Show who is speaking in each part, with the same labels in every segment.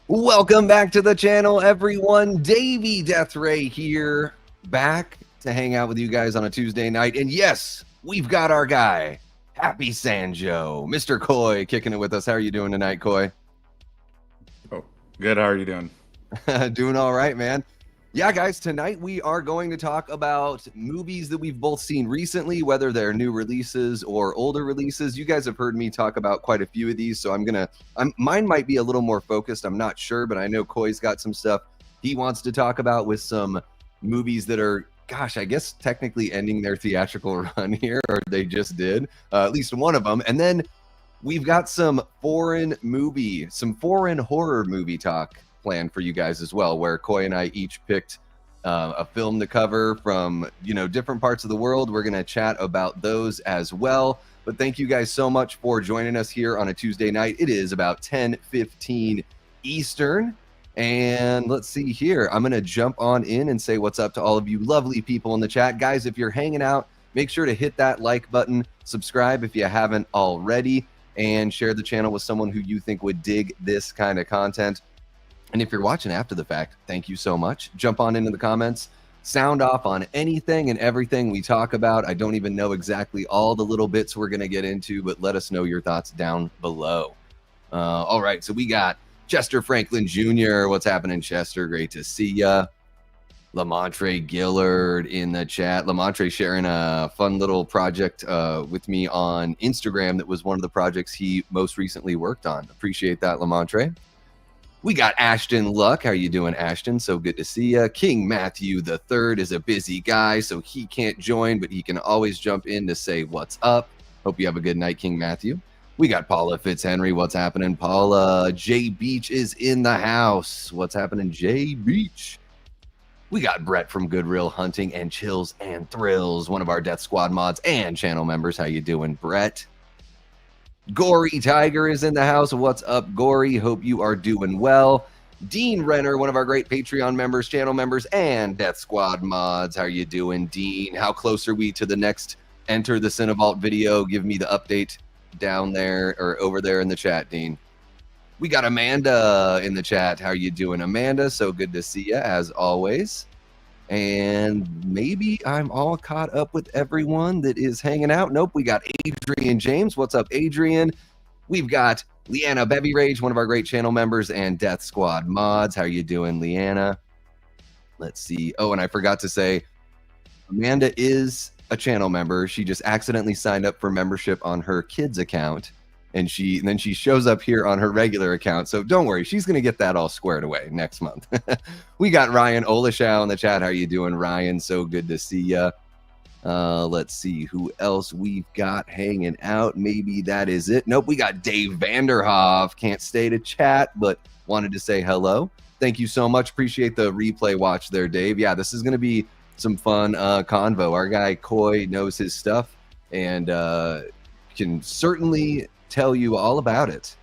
Speaker 1: Welcome back to the channel, everyone. Davey Deathray here, back to hang out with you guys on a Tuesday night. And yes, we've got our guy, Happy Sanjo, Mr. Koi, kicking it with us. How are you doing tonight, Koi?
Speaker 2: Oh, good. How are you doing?
Speaker 1: Doing all right, man. Yeah, guys, tonight we are going to talk about movies that we've both seen recently, whether they're new releases or older releases. You guys have heard me talk about quite a few of these, so mine might be a little more focused. I'm not sure, but I know Koi's got some stuff he wants to talk about with some movies that are, gosh, I guess technically ending their theatrical run here, or they just did, at least one of them. And then we've got some foreign horror movie talk planned for you guys as well, where Koi and I each picked a film to cover from different parts of the world. We're going to chat about those as well. But thank you guys so much for joining us here on a Tuesday night. It is about 10:15 Eastern. And let's see here. I'm going to jump on in and say what's up to all of you lovely people in the chat. Guys, if you're hanging out, make sure to hit that like button, subscribe if you haven't already, and share the channel with someone who you think would dig this kind of content. And if you're watching after the fact, thank you so much. Jump on into the comments, sound off on anything and everything we talk about. I don't even know exactly all the little bits we're going to get into, but let us know your thoughts down below. All right, so we got Chester Franklin Jr. What's happening, Chester? Great to see ya. Lamontre Gillard in the chat. Lamontre sharing a fun little project with me on Instagram that was one of the projects he most recently worked on. Appreciate that, Lamontre. We got Ashton Luck. How are you doing, Ashton? So good to see you. King Matthew III is a busy guy, so he can't join, but he can always jump in to say what's up. Hope you have a good night, King Matthew. We got Paula Fitzhenry. What's happening, Paula? Jay Beach is in the house. What's happening, Jay Beach? We got Brett from Good Real Hunting and Chills and Thrills, one of our Death Squad mods and channel members. How you doing, Brett? Gory Tiger is in the house. What's up, Gory? Hope you are doing well. Dean Renner, one of our great Patreon members, channel members, and Death Squad mods. How are you doing, Dean? How close are we to the next Enter the Cinevault video? Give me the update down there or over there in the chat, Dean. We got Amanda in the chat. How are you doing, Amanda? So good to see you, as always. And maybe I'm all caught up with everyone that is hanging out. Nope, we got Adrian James. What's up, Adrian? We've got Leanna Bevy Rage, one of our great channel members and Death Squad mods. How are you doing, Leanna? Let's see. Oh, and I forgot to say, Amanda is a channel member. She just accidentally signed up for membership on her kids account. And then she shows up here on her regular account. So don't worry, she's going to get that all squared away next month. We got Ryan Olashow in the chat. How are you doing, Ryan? So good to see you. Let's see who else we've got hanging out. Maybe that is it. Nope, we got Dave Vanderhoff. Can't stay to chat, but wanted to say hello. Thank you so much. Appreciate the replay watch there, Dave. Yeah, this is going to be some fun convo. Our guy Koi knows his stuff and can certainly tell you all about it.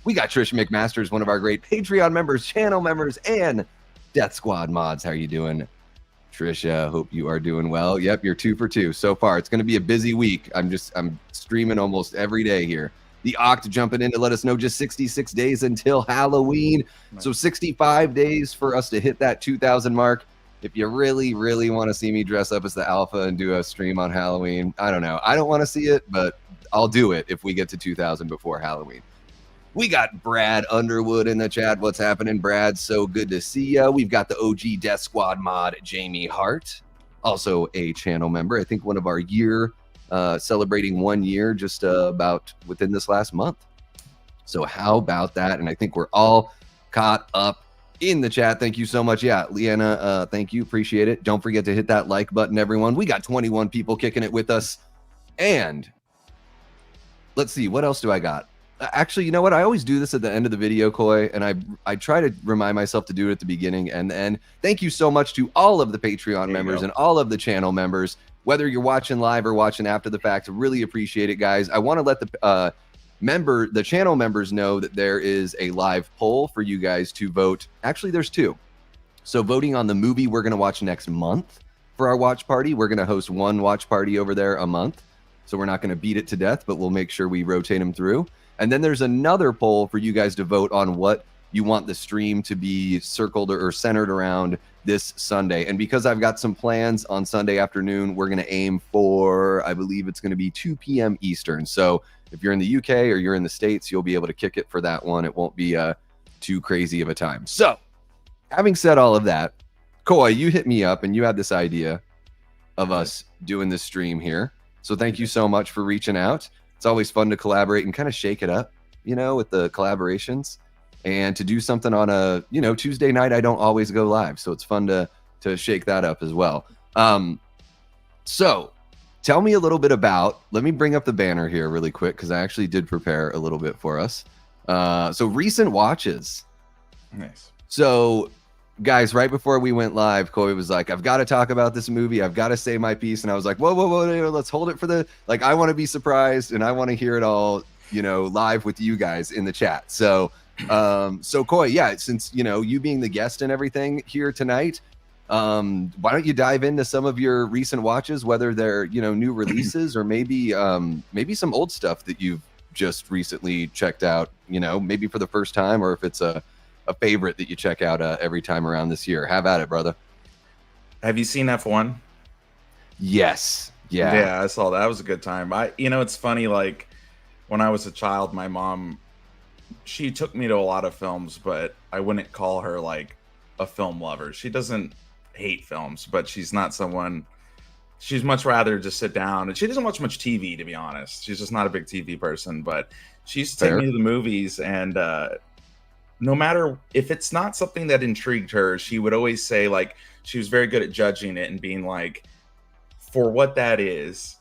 Speaker 1: We got Trish McMasters, one of our great Patreon members, channel members, and Death Squad mods. How are you doing, Trisha? Hope you are doing well. Yep, you're 2 for 2 so far. It's going to be a busy week. I'm streaming almost every day here. The Oct jumping in to let us know just 66 days until Halloween. Nice. So 65 days for us to hit that 2,000 mark. If you really, really want to see me dress up as the Alpha and do a stream on Halloween, I don't know. I don't want to see it, but I'll do it if we get to 2,000 before Halloween. We got Brad Underwood in the chat. What's happening, Brad? So good to see you. We've got the OG Death Squad mod, Jamie Hart, also a channel member. I think one of our celebrating 1 year just about within this last month. So how about that? And I think we're all caught up in the chat. Thank you so much. Yeah, Leanna, thank you. Appreciate it. Don't forget to hit that like button, everyone. We got 21 people kicking it with us. And let's see, what else do I got? Actually, you know what? I always do this at the end of the video, Koi, and I try to remind myself to do it at the beginning and the end. Thank you so much to all of the Patreon members and all of the channel members, whether you're watching live or watching after the fact. Really appreciate it, guys. I want to let the channel members know that there is a live poll for you guys to vote. Actually, there's 2. So voting on the movie we're going to watch next month for our watch party. We're going to host one watch party over there a month. So we're not going to beat it to death, but we'll make sure we rotate them through. And then there's another poll for you guys to vote on what you want the stream to be circled or centered around this Sunday. And because I've got some plans on Sunday afternoon, we're going to aim for, I believe it's going to be 2 p.m. Eastern. So if you're in the UK or you're in the States, you'll be able to kick it for that one. It won't be too crazy of a time. So having said all of that, Koi, you hit me up and you had this idea of us doing this stream here. So thank you so much for reaching out. It's always fun to collaborate and kind of shake it up, you know, with the collaborations, and to do something on a, you know, Tuesday night. I don't always go live, so it's fun to shake that up as well. So tell me a little bit about, let me bring up the banner here really quick, because I actually did prepare a little bit for us. So recent watches.
Speaker 2: Nice.
Speaker 1: So guys, right before we went live, Koi was like, I've got to talk about this movie. I've got to say my piece. And I was like, whoa, let's hold it for the, like, I want to be surprised and I want to hear it all, you know, live with you guys in the chat. So, so Koi, yeah, since, you know, you being the guest and everything here tonight, why don't you dive into some of your recent watches, whether they're, you know, new releases or maybe some old stuff that you've just recently checked out, you know, maybe for the first time, or if it's a favorite that you check out every time around this year. Have at it, brother.
Speaker 2: Have you seen F1?
Speaker 1: Yes. Yeah.
Speaker 2: Yeah, I saw that. That was a good time. You know, it's funny, like when I was a child, my mom, she took me to a lot of films, but I wouldn't call her like a film lover. She doesn't hate films, but she's not someone, she's much rather just sit down, and she doesn't watch much TV, to be honest. She's just not a big TV person, but she used to take me to the movies, and no matter if it's not something that intrigued her, she would always say, like, she was very good at judging it and being like, for what that is,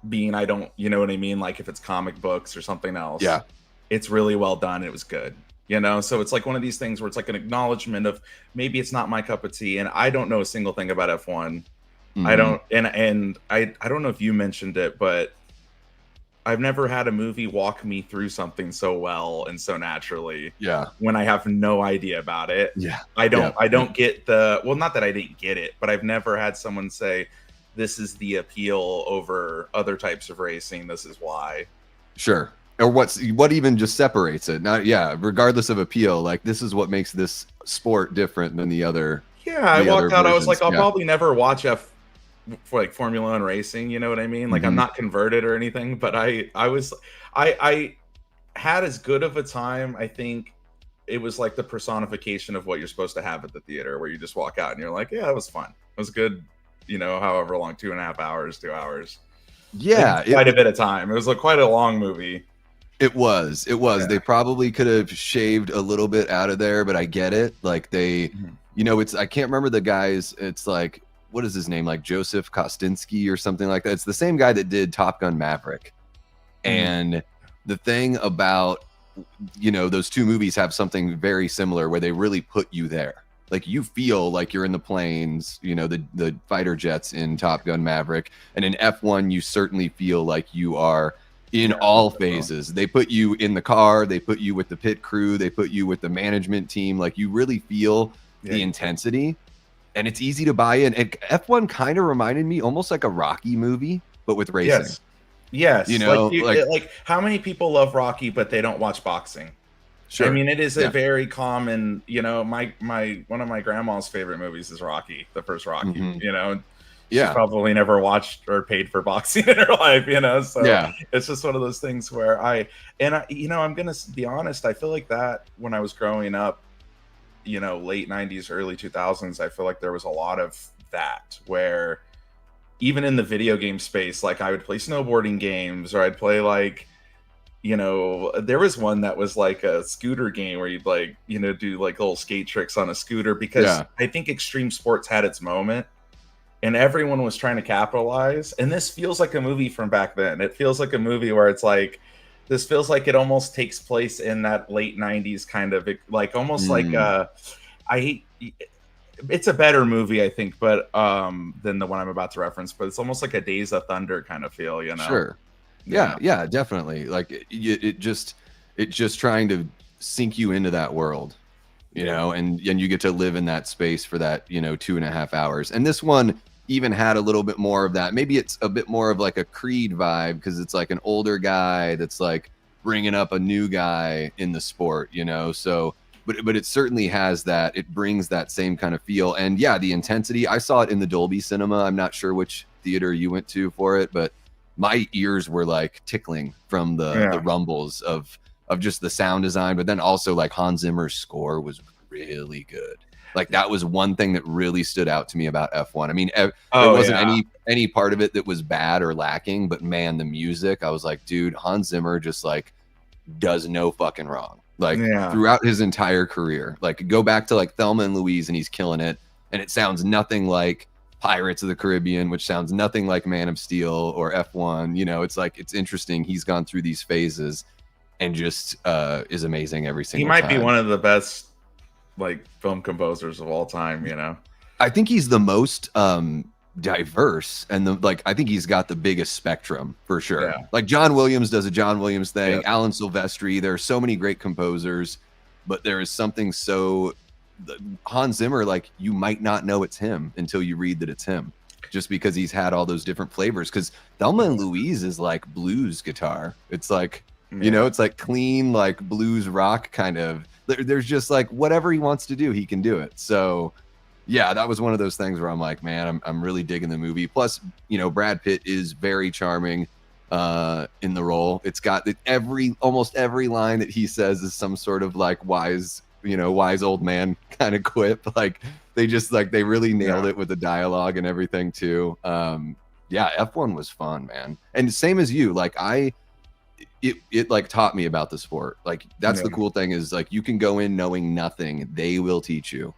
Speaker 2: being, I don't, you know what I mean? Like if it's comic books or something else, yeah, it's really well done. It was good, you know? So it's like one of these things where it's like an acknowledgement of maybe it's not my cup of tea. And I don't know a single thing about F1. Mm-hmm. I don't, and I don't know if you mentioned it, but I've never had a movie walk me through something so well and so naturally. Yeah. When I have no idea about it. Yeah. I don't get the, well, not that I didn't get it, but I've never had someone say, this is the appeal over other types of racing. This is why. Sure. Or what even just separates it? Not, yeah. Regardless of appeal, like this is what makes this sport different than the other. Yeah. I walked out. Versions. I was like, I'll probably never watch for like Formula One racing, you know what I mean? Like I'm not converted or anything, but I had as good of a time. I think it was like the personification of what you're supposed to have at the theater, where you just walk out and you're like, yeah, it was fun. It was good, you know, however long, 2.5 hours, 2 hours. Yeah. Quite a bit of time. It was like quite a long movie. It was. Yeah. They probably could have shaved a little bit out of there, but I get it. Like they, you know, I can't remember the guys. It's like, what is his name? Like Joseph Kosinski or something like that. It's the same guy that did Top Gun Maverick. And the thing about, you know, those two movies have something very similar where they really put you there. Like you feel like you're in the planes, you know, the fighter jets in Top Gun Maverick. And in F1, you certainly feel like you are in all phases. They put you in the car. They put you with the pit crew. They put you with the management team. Like you really feel the intensity. And it's easy to buy in. And F1 kind of reminded me almost like a Rocky movie, but with racing. Yes. You know, like how many people love Rocky, but they don't watch boxing? Sure. I mean, it is a very common, you know, one of my grandma's favorite movies is Rocky, the first Rocky, you know, she's probably never watched or paid for boxing in her life, you know? So it's just one of those things where you know, I'm going to be honest. I feel like that when I was growing up, you know, late 90s, early 2000s, I feel like there was a lot of that where even in the video game space, like I would play snowboarding games, or I'd play like, you know, there was one that was like a scooter game where you'd like, you know, do like little skate tricks on a scooter, because I think extreme sports had its moment and everyone was trying to capitalize. And this feels like a movie from back then. It feels like a movie where it's like, this feels like it almost takes place in that late 90s kind of, like almost like it's a better movie, I think, but than the one I'm about to reference, but it's almost like a Days of Thunder kind of feel, you know? Sure. Yeah, definitely. Like it just trying to sink you into that world, you know, and you get to live in that space for that, you know, 2.5 hours. And this one even had a little bit more of that. Maybe it's a bit more of like a Creed vibe, because it's like an older guy that's like bringing up a new guy in the sport, you know? So
Speaker 1: but it certainly has that. It brings that same kind of feel. And yeah, the intensity. I saw it in the Dolby Cinema. I'm not sure which theater you went to for it, but my ears were like tickling from the rumbles of just the sound design. But then also like Hans Zimmer's score was really good. Like that was one thing that really stood out to me about F1. I mean, there wasn't any part of it that was bad or lacking, but man, the music, I was like, dude, Hans Zimmer just like does no fucking wrong. Like throughout his entire career. Like go back to like Thelma and Louise and he's killing it. And it sounds nothing like Pirates of the Caribbean, which sounds nothing like Man of Steel or F1. You know, it's like, it's interesting. He's gone through these phases and just is amazing every single time.
Speaker 2: He might be one of the best like film composers of all time, you know.
Speaker 1: I think he's the most diverse and I think he's got the biggest spectrum for sure. Like John Williams does a John Williams thing, Alan Silvestri, there are so many great composers, but there is something Hans Zimmer, like you might not know it's him until you read that it's him, just because he's had all those different flavors. Because Thelma and Louise is like blues guitar. It's like, you know, it's like clean, like blues rock kind of. There's just like whatever he wants to do, he can do it. So yeah, that was one of those things where I'm like, man, I'm really digging the movie. Plus, you know, Brad Pitt is very charming in the role. It's got almost every line that he says is some sort of like wise old man kind of quip. Like they really nailed it with the dialogue and everything too. Yeah, F1 was fun, man. And same as you, like it like taught me about the sport. Like that's the cool thing is like you can go in knowing nothing, they will teach you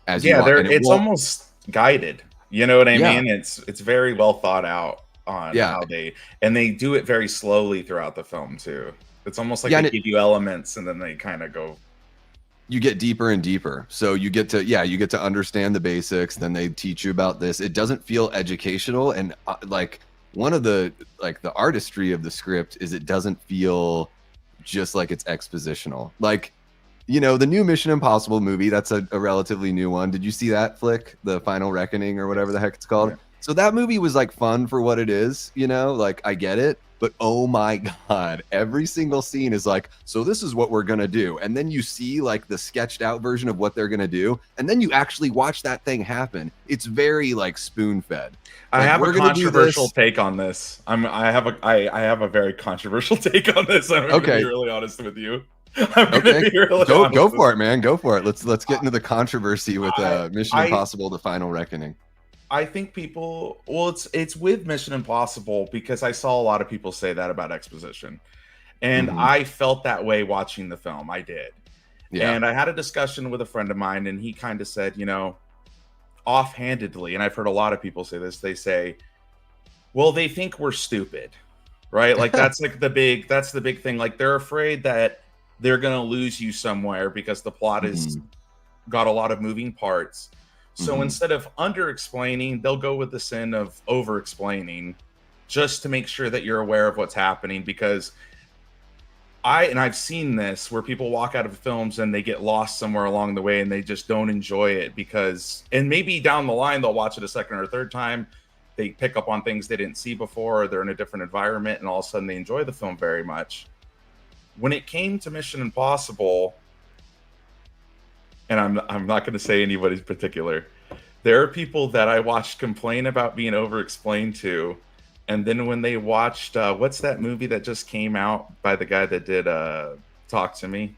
Speaker 1: as you walk.
Speaker 2: It's almost guided, you know what I mean? It's very well thought out on how they do it very slowly throughout the film too. It's almost like they give you elements and then they kind of go,
Speaker 1: you get deeper and deeper. So you get to understand the basics, then they teach you about this. It doesn't feel educational. And like one of the artistry of the script is it doesn't feel just like it's expositional. Like, you know, the new Mission Impossible movie, that's a relatively new one. Did you see that flick, The Final Reckoning or whatever the heck it's called? So that movie was like fun for what it is, you know, like I get it. But oh my God, every single scene is like, so this is what we're going to do. And then you see like the sketched out version of what they're going to do. And then you actually watch that thing happen. It's very like spoon fed.
Speaker 2: I have a controversial take on this. I have a very controversial take on this. I'm going to be really honest with you.
Speaker 1: Go for it, man. Go for it. Let's get into the controversy with Mission Impossible: The Final Reckoning.
Speaker 2: I think people, it's with Mission Impossible because I saw a lot of people say that about exposition. And I felt that way watching the film. I did. Yeah. And I had a discussion with a friend of mine and he kind of said, you know, offhandedly, and I've heard a lot of people say this, they say, well, they think we're stupid, right? Like that's like the big thing. Like they're afraid that they're going to lose you somewhere because the plot has got a lot of moving parts. So instead of under-explaining, they'll go with the sin of over-explaining just to make sure that you're aware of what's happening. Because I've seen this where people walk out of films and they get lost somewhere along the way and they just don't enjoy it and maybe down the line, they'll watch it a second or third time. They pick up on things they didn't see before, or they're in a different environment and all of a sudden they enjoy the film very much. When it came to Mission Impossible, and I'm not going to say anybody's particular, there are people that I watched complain about being over-explained to, and then when they watched, what's that movie that just came out by the guy that did Talk to Me?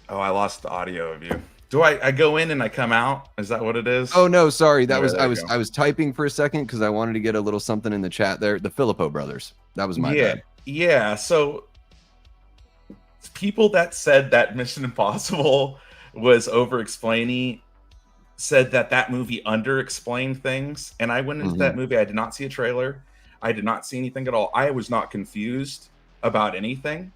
Speaker 2: Oh, I lost the audio of you. Do I go in and I come out? Is that what it is?
Speaker 1: Oh no, sorry. I was typing for a second because I wanted to get a little something in the chat there. The Filippo brothers. That was my bad.
Speaker 2: Yeah. So people that said that Mission Impossible was over-explaining said that movie under-explained things. And I went into that movie. I did not see a trailer. I did not see anything at all. I was not confused about anything.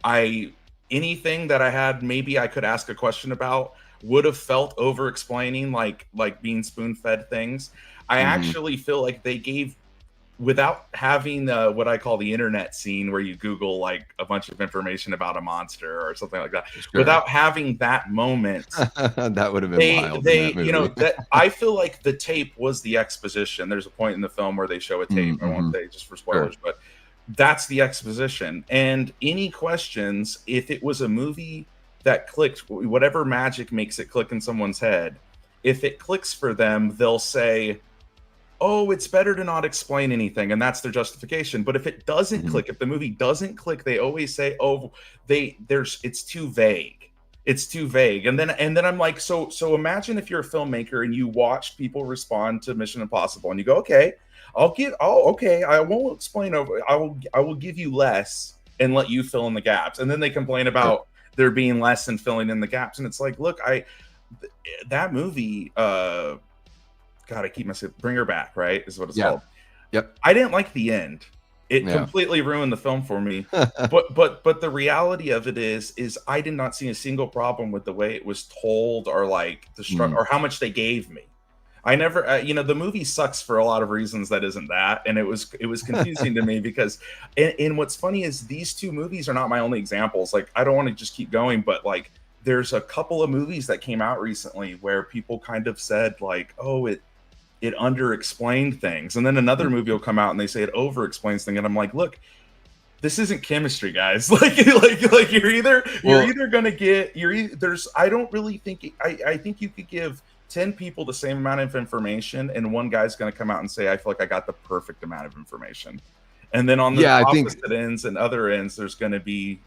Speaker 2: Anything that I had, maybe I could ask a question about, would have felt over-explaining, like being spoon-fed things. I actually feel like they gave, without having what I call the internet scene where you Google like a bunch of information about a monster or something like that, without having that moment,
Speaker 1: that would have been wild.
Speaker 2: You know, that I feel like the tape was the exposition. There's a point in the film where they show a tape. I won't say just for spoilers, but That's the exposition. And any questions, if it was a movie that clicked, whatever magic makes it click in someone's head, if it clicks for them, they'll say, oh, it's better to not explain anything, and that's their justification. But if it doesn't click, if the movie doesn't click, they always say, oh, it's too vague. It's too vague. And then I'm like, so imagine if you're a filmmaker and you watch people respond to Mission Impossible and you go, okay, I won't explain over. I will give you less and let you fill in the gaps. And then they complain about there being less and filling in the gaps. And it's like, look, that movie, God, I keep myself, Bring Her Back, right? Is what it's called.
Speaker 1: Yep.
Speaker 2: I didn't like the end. It completely ruined the film for me. but the reality of it is I did not see a single problem with the way it was told or like the structure or how much they gave me. I never, the movie sucks for a lot of reasons that isn't that, and it was confusing to me because, and what's funny is these two movies are not my only examples. Like, I don't want to just keep going, but like, there's a couple of movies that came out recently where people kind of said like, oh, it under-explained things, and then another movie will come out and they say it over-explains things, and I'm like, look, this isn't chemistry, guys. like you're either gonna get I don't really think I think you could give 10 people the same amount of information and one guy's going to come out and say, I feel like I got the perfect amount of information. And then on the opposite ends and other ends, there's going to be,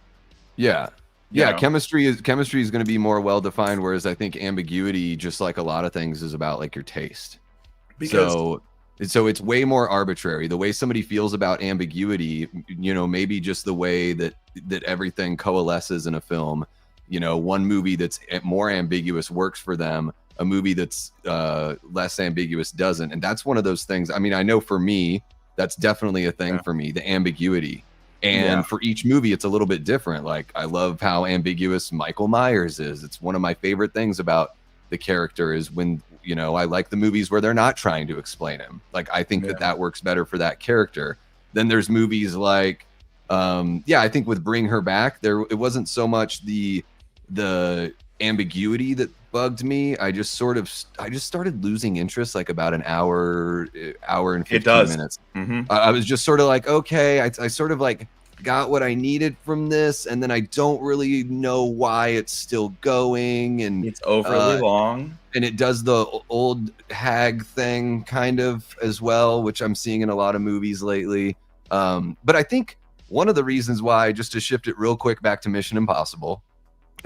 Speaker 1: chemistry is going to be more well-defined. Whereas I think ambiguity, just like a lot of things, is about like your taste. So it's way more arbitrary. The way somebody feels about ambiguity, maybe just the way that everything coalesces in a film, one movie that's more ambiguous works for them. A movie that's less ambiguous doesn't. And that's one of those things. I mean, I know for me, that's definitely a thing for me, the ambiguity. And for each movie, it's a little bit different. Like, I love how ambiguous Michael Myers is. It's one of my favorite things about the character is when, I like the movies where they're not trying to explain him. Like, I think that works better for that character. Then there's movies like, I think with Bring Her Back, it wasn't so much the ambiguity that bugged me. I just started losing interest like about an hour and 15 minutes. I was just sort of like, okay, I sort of like got what I needed from this, and then I don't really know why it's still going, and
Speaker 2: it's overly long,
Speaker 1: and it does the old hag thing kind of as well, which I'm seeing in a lot of movies lately. But I think one of the reasons why, just to shift it real quick back to Mission Impossible,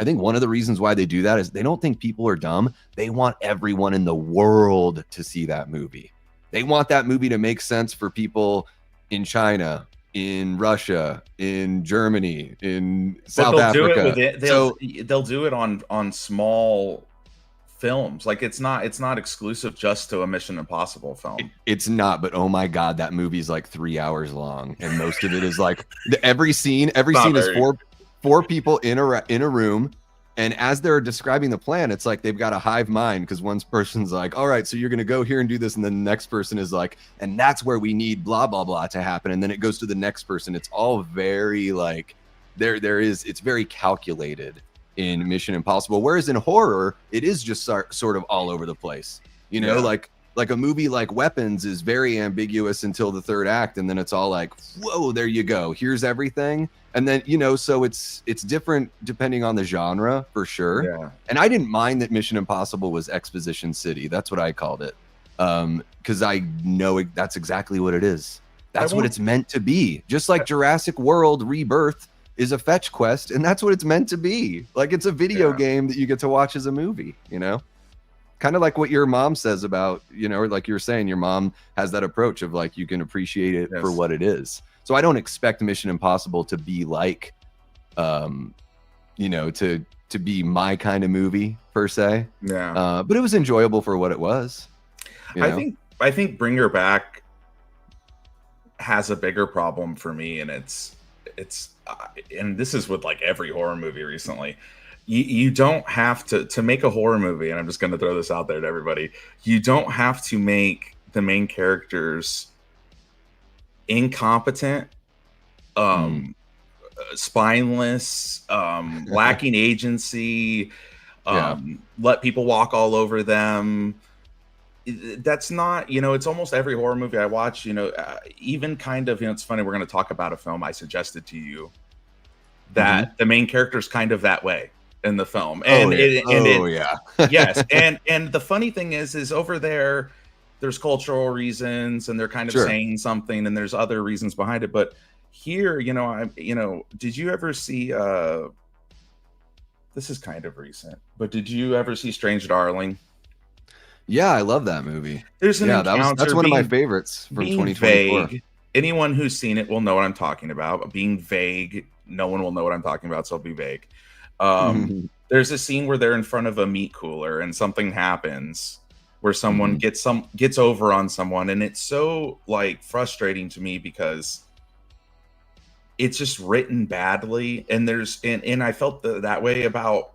Speaker 1: I think one of the reasons why they do that is they don't think people are dumb. They want everyone in the world to see that movie. They want that movie to make sense for people in China, in Russia, in Germany, in South Africa.
Speaker 2: They'll do it on small films. Like, it's not exclusive just to a Mission Impossible film.
Speaker 1: It's not, but oh my God, that movie's like 3 hours long, and most of it is like every scene is four people in a room, and as they're describing the plan, it's like they've got a hive mind, because one person's like, all right, so you're going to go here and do this, and then the next person is like, and that's where we need blah blah blah to happen, and then it goes to the next person. It's all very like it's very calculated in Mission Impossible, whereas in horror it is just sort of all over the place, like a movie like Weapons is very ambiguous until the third act, and then it's all like, whoa, there you go, here's everything. And then, so it's different depending on the genre, for sure.
Speaker 2: Yeah.
Speaker 1: And I didn't mind that Mission Impossible was Exposition City. That's what I called it. Because I know that's exactly what it is. That's what it's meant to be. Just like Jurassic World Rebirth is a fetch quest, and that's what it's meant to be. Like, it's a video game that you get to watch as a movie, Kind of like what your mom says about, like you were saying, your mom has that approach of like, you can appreciate it for what it is. So I don't expect Mission Impossible to be like, to be my kind of movie per se.
Speaker 2: Yeah.
Speaker 1: But it was enjoyable for what it was.
Speaker 2: I think Bring Her Back has a bigger problem for me, and it's and this is with like every horror movie recently. You don't have to make a horror movie, and I'm just going to throw this out there to everybody. You don't have to make the main characters incompetent, spineless, lacking agency, let people walk all over them. that's not, you know, it's almost every horror movie I watch, you know, even kind of, you know, it's funny, we're going to talk about a film I suggested to you that the main character is kind of that way in the film. And yes. And the funny thing is over there's cultural reasons and they're kind of saying something and there's other reasons behind it. But here, you know, did you ever see, this is kind of recent, but did you ever see Strange Darling?
Speaker 1: Yeah, I love that movie.
Speaker 2: There's an encounter.
Speaker 1: That's one of my favorites from 2024.
Speaker 2: Vague. Anyone who's seen it will know what I'm talking about. Being vague, no one will know what I'm talking about, so I'll be vague. There's a scene where they're in front of a meat cooler and something happens where someone gets over on someone, and it's so like frustrating to me because it's just written badly. And and I felt that way about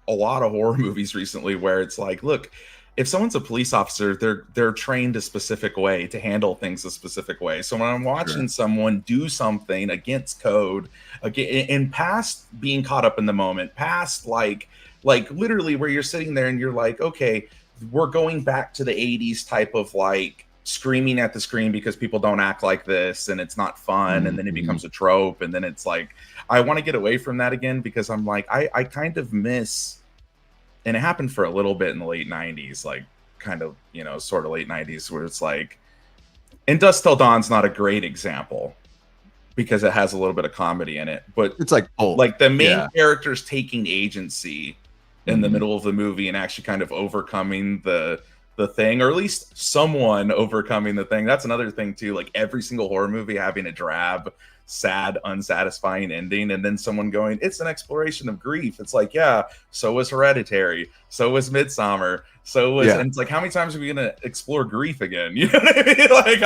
Speaker 2: a lot of horror movies recently, where it's like, look, if someone's a police officer, they're trained a specific way to handle things a specific way. So when I'm watching someone do something against code, and past being caught up in the moment, past like literally where you're sitting there and you're like, okay, we're going back to the 80s type of like screaming at the screen because people don't act like this and it's not fun, and then it becomes a trope, and then it's like, I want to get away from that again, because I'm like, I kind of miss. And it happened for a little bit in the late 90s, like kind of, you know, sort of late 90s, where it's like, and Dusk Till Dawn's not a great example because it has a little bit of comedy in it, but
Speaker 1: it's like
Speaker 2: the main character's taking agency in the middle of the movie and actually kind of overcoming the thing, or at least someone overcoming the thing. That's another thing too. Like every single horror movie having a drab, sad, unsatisfying ending, and then someone going, it's an exploration of grief. It's like, yeah, so was Hereditary, so was Midsommar, so was, and it's like, how many times are we gonna explore grief again? You know what I mean? Like,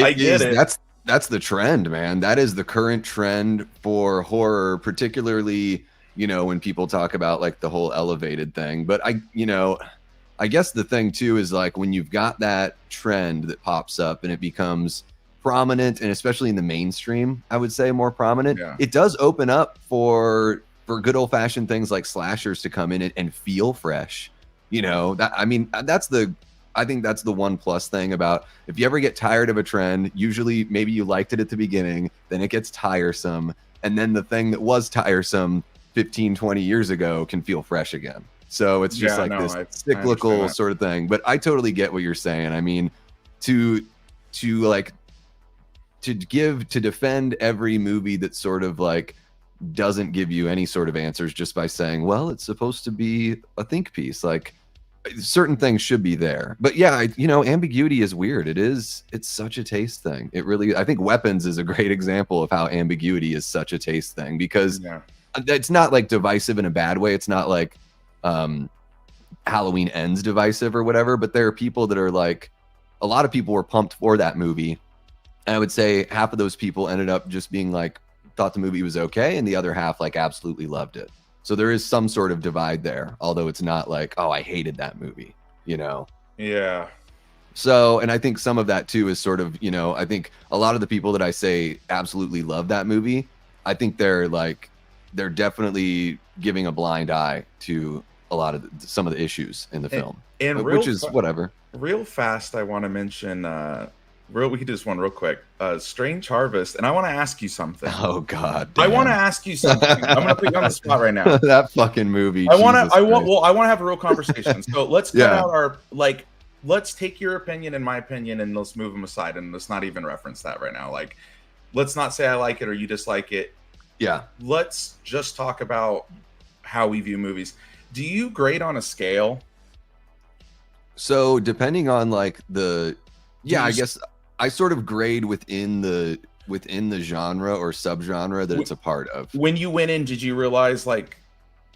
Speaker 2: I get it.
Speaker 1: That's the trend, man. That is the current trend for horror, particularly, you know, when people talk about like the whole elevated thing. But I guess the thing too is like when you've got that trend that pops up and it becomes prominent, and especially in the mainstream, I would say more prominent, it does open up for good old fashioned things like slashers to come in and feel fresh. You know, I think that's the one plus thing about, if you ever get tired of a trend, usually maybe you liked it at the beginning, then it gets tiresome, and then the thing that was tiresome 15, 20 years ago can feel fresh again. So it's just this cyclical sort of thing. But I totally get what you're saying. I mean, to defend every movie that sort of like doesn't give you any sort of answers just by saying, well, it's supposed to be a think piece, like certain things should be there. But yeah, ambiguity is weird. It's such a taste thing. It really, I think Weapons is a great example of how ambiguity is such a taste thing, because it's not like divisive in a bad way. It's not like Halloween Ends divisive or whatever, but there are people that are like, a lot of people were pumped for that movie. And I would say half of those people ended up just being like, thought the movie was okay, and the other half like absolutely loved it. So there is some sort of divide there, although it's not like, oh, I hated that movie, you know?
Speaker 2: Yeah.
Speaker 1: So, and I think some of that too is sort of, I think a lot of the people that I say absolutely love that movie, I think they're definitely giving a blind eye to a lot of some of the issues in the film, which is whatever.
Speaker 2: Real fast, I want to mention, we could do this one real quick. Strange Harvest, and I want to ask you something.
Speaker 1: Oh God! Damn.
Speaker 2: I want to ask you something. I'm going to put you on the spot right now.
Speaker 1: That fucking movie.
Speaker 2: I want to have a real conversation. So let's cut out let's take your opinion and my opinion, and let's move them aside, and let's not even reference that right now. Like, let's not say I like it or you dislike it.
Speaker 1: Yeah.
Speaker 2: Let's just talk about how we view movies. Do you grade on a scale?
Speaker 1: So depending on like I guess I sort of grade within the genre or subgenre that it's a part of. When
Speaker 2: you went in, did you realize like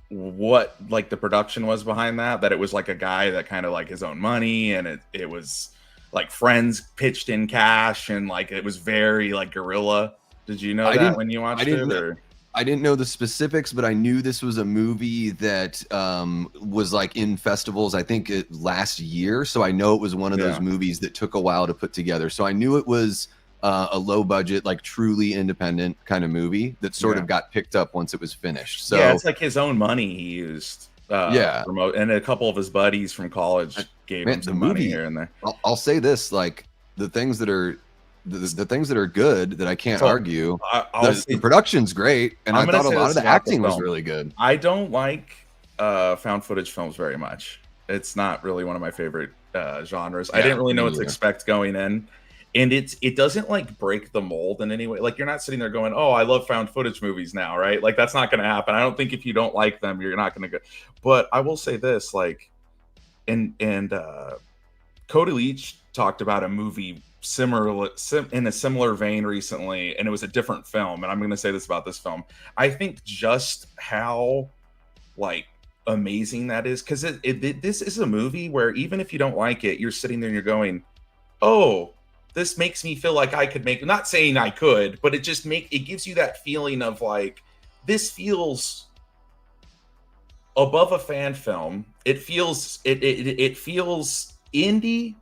Speaker 2: what like the production was behind that it was like a guy that kind of like his own money, and it was like friends pitched in cash, and like it was very like guerrilla? Did you know that when you watched it? Or?
Speaker 1: I didn't know the specifics, but I knew this was a movie that was like in festivals, I think last year. So I know it was one of those movies that took a while to put together. So I knew it was a low budget, like truly independent kind of movie that sort of got picked up once it was finished. So
Speaker 2: yeah, it's like his own money he used. Promote, and a couple of his buddies from college gave
Speaker 1: Man,
Speaker 2: them
Speaker 1: the
Speaker 2: some money
Speaker 1: movie,
Speaker 2: here and there.
Speaker 1: I'll say this, like the things that are the things that are good that I can't
Speaker 2: So
Speaker 1: argue.
Speaker 2: I'll
Speaker 1: The production's great, and
Speaker 2: I'm
Speaker 1: I
Speaker 2: gonna
Speaker 1: thought a
Speaker 2: say
Speaker 1: lot
Speaker 2: this
Speaker 1: of the
Speaker 2: about the
Speaker 1: acting was
Speaker 2: film.
Speaker 1: really good.
Speaker 2: I don't like found footage films very much. It's not really one of my favorite genres. I didn't really know what to expect going in, and it doesn't like break the mold in any way. Like you're not sitting there going, "Oh, I love found footage movies now," right? Like that's not going to happen. I don't think if you don't like them, you're not going to go. But I will say this, like, and Cody Leach talked about a movie in a similar vein recently, and it was a different film. And I'm going to say this about this film. I think just how like amazing that is, because this is a movie where even if you don't like it, you're sitting there and you're going, oh, this makes me feel like I could make, not saying I could, but it gives you that feeling of like, this feels above a fan film. It feels it feels indie,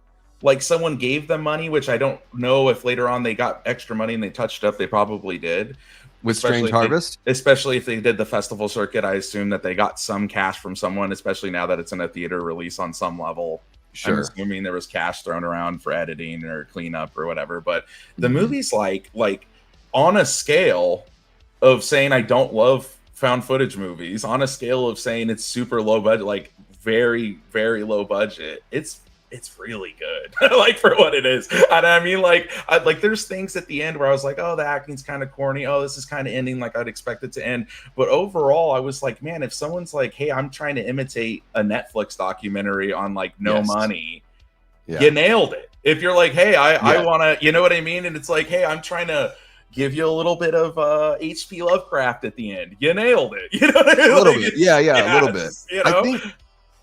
Speaker 2: like someone gave them money, which I don't know if later on they got extra money and they touched up. They probably did.
Speaker 1: With Strange Harvest?
Speaker 2: Especially if they did the festival circuit, I assume that they got some cash from someone, especially now that it's in a theater release on some level. Sure. I'm assuming there was cash thrown around for editing or cleanup or whatever. But the movie's like on a scale of saying I don't love found footage movies, on a scale of saying it's super low budget, like very, very low budget. It's really good, like for what it is. And I mean, like there's things at the end where I was like, oh, the acting's kind of corny. Oh, this is kind of ending like I'd expect it to end. But overall, I was like, man, if someone's like, hey, I'm trying to imitate a Netflix documentary on like no money, you nailed it. If you're like, hey, I want to, you know what I mean? And it's like, hey, I'm trying to give you a little bit of H.P. Lovecraft at the end. You nailed it. You know what I mean?
Speaker 1: A little bit. Yeah, a little bit.
Speaker 2: You know?
Speaker 1: I think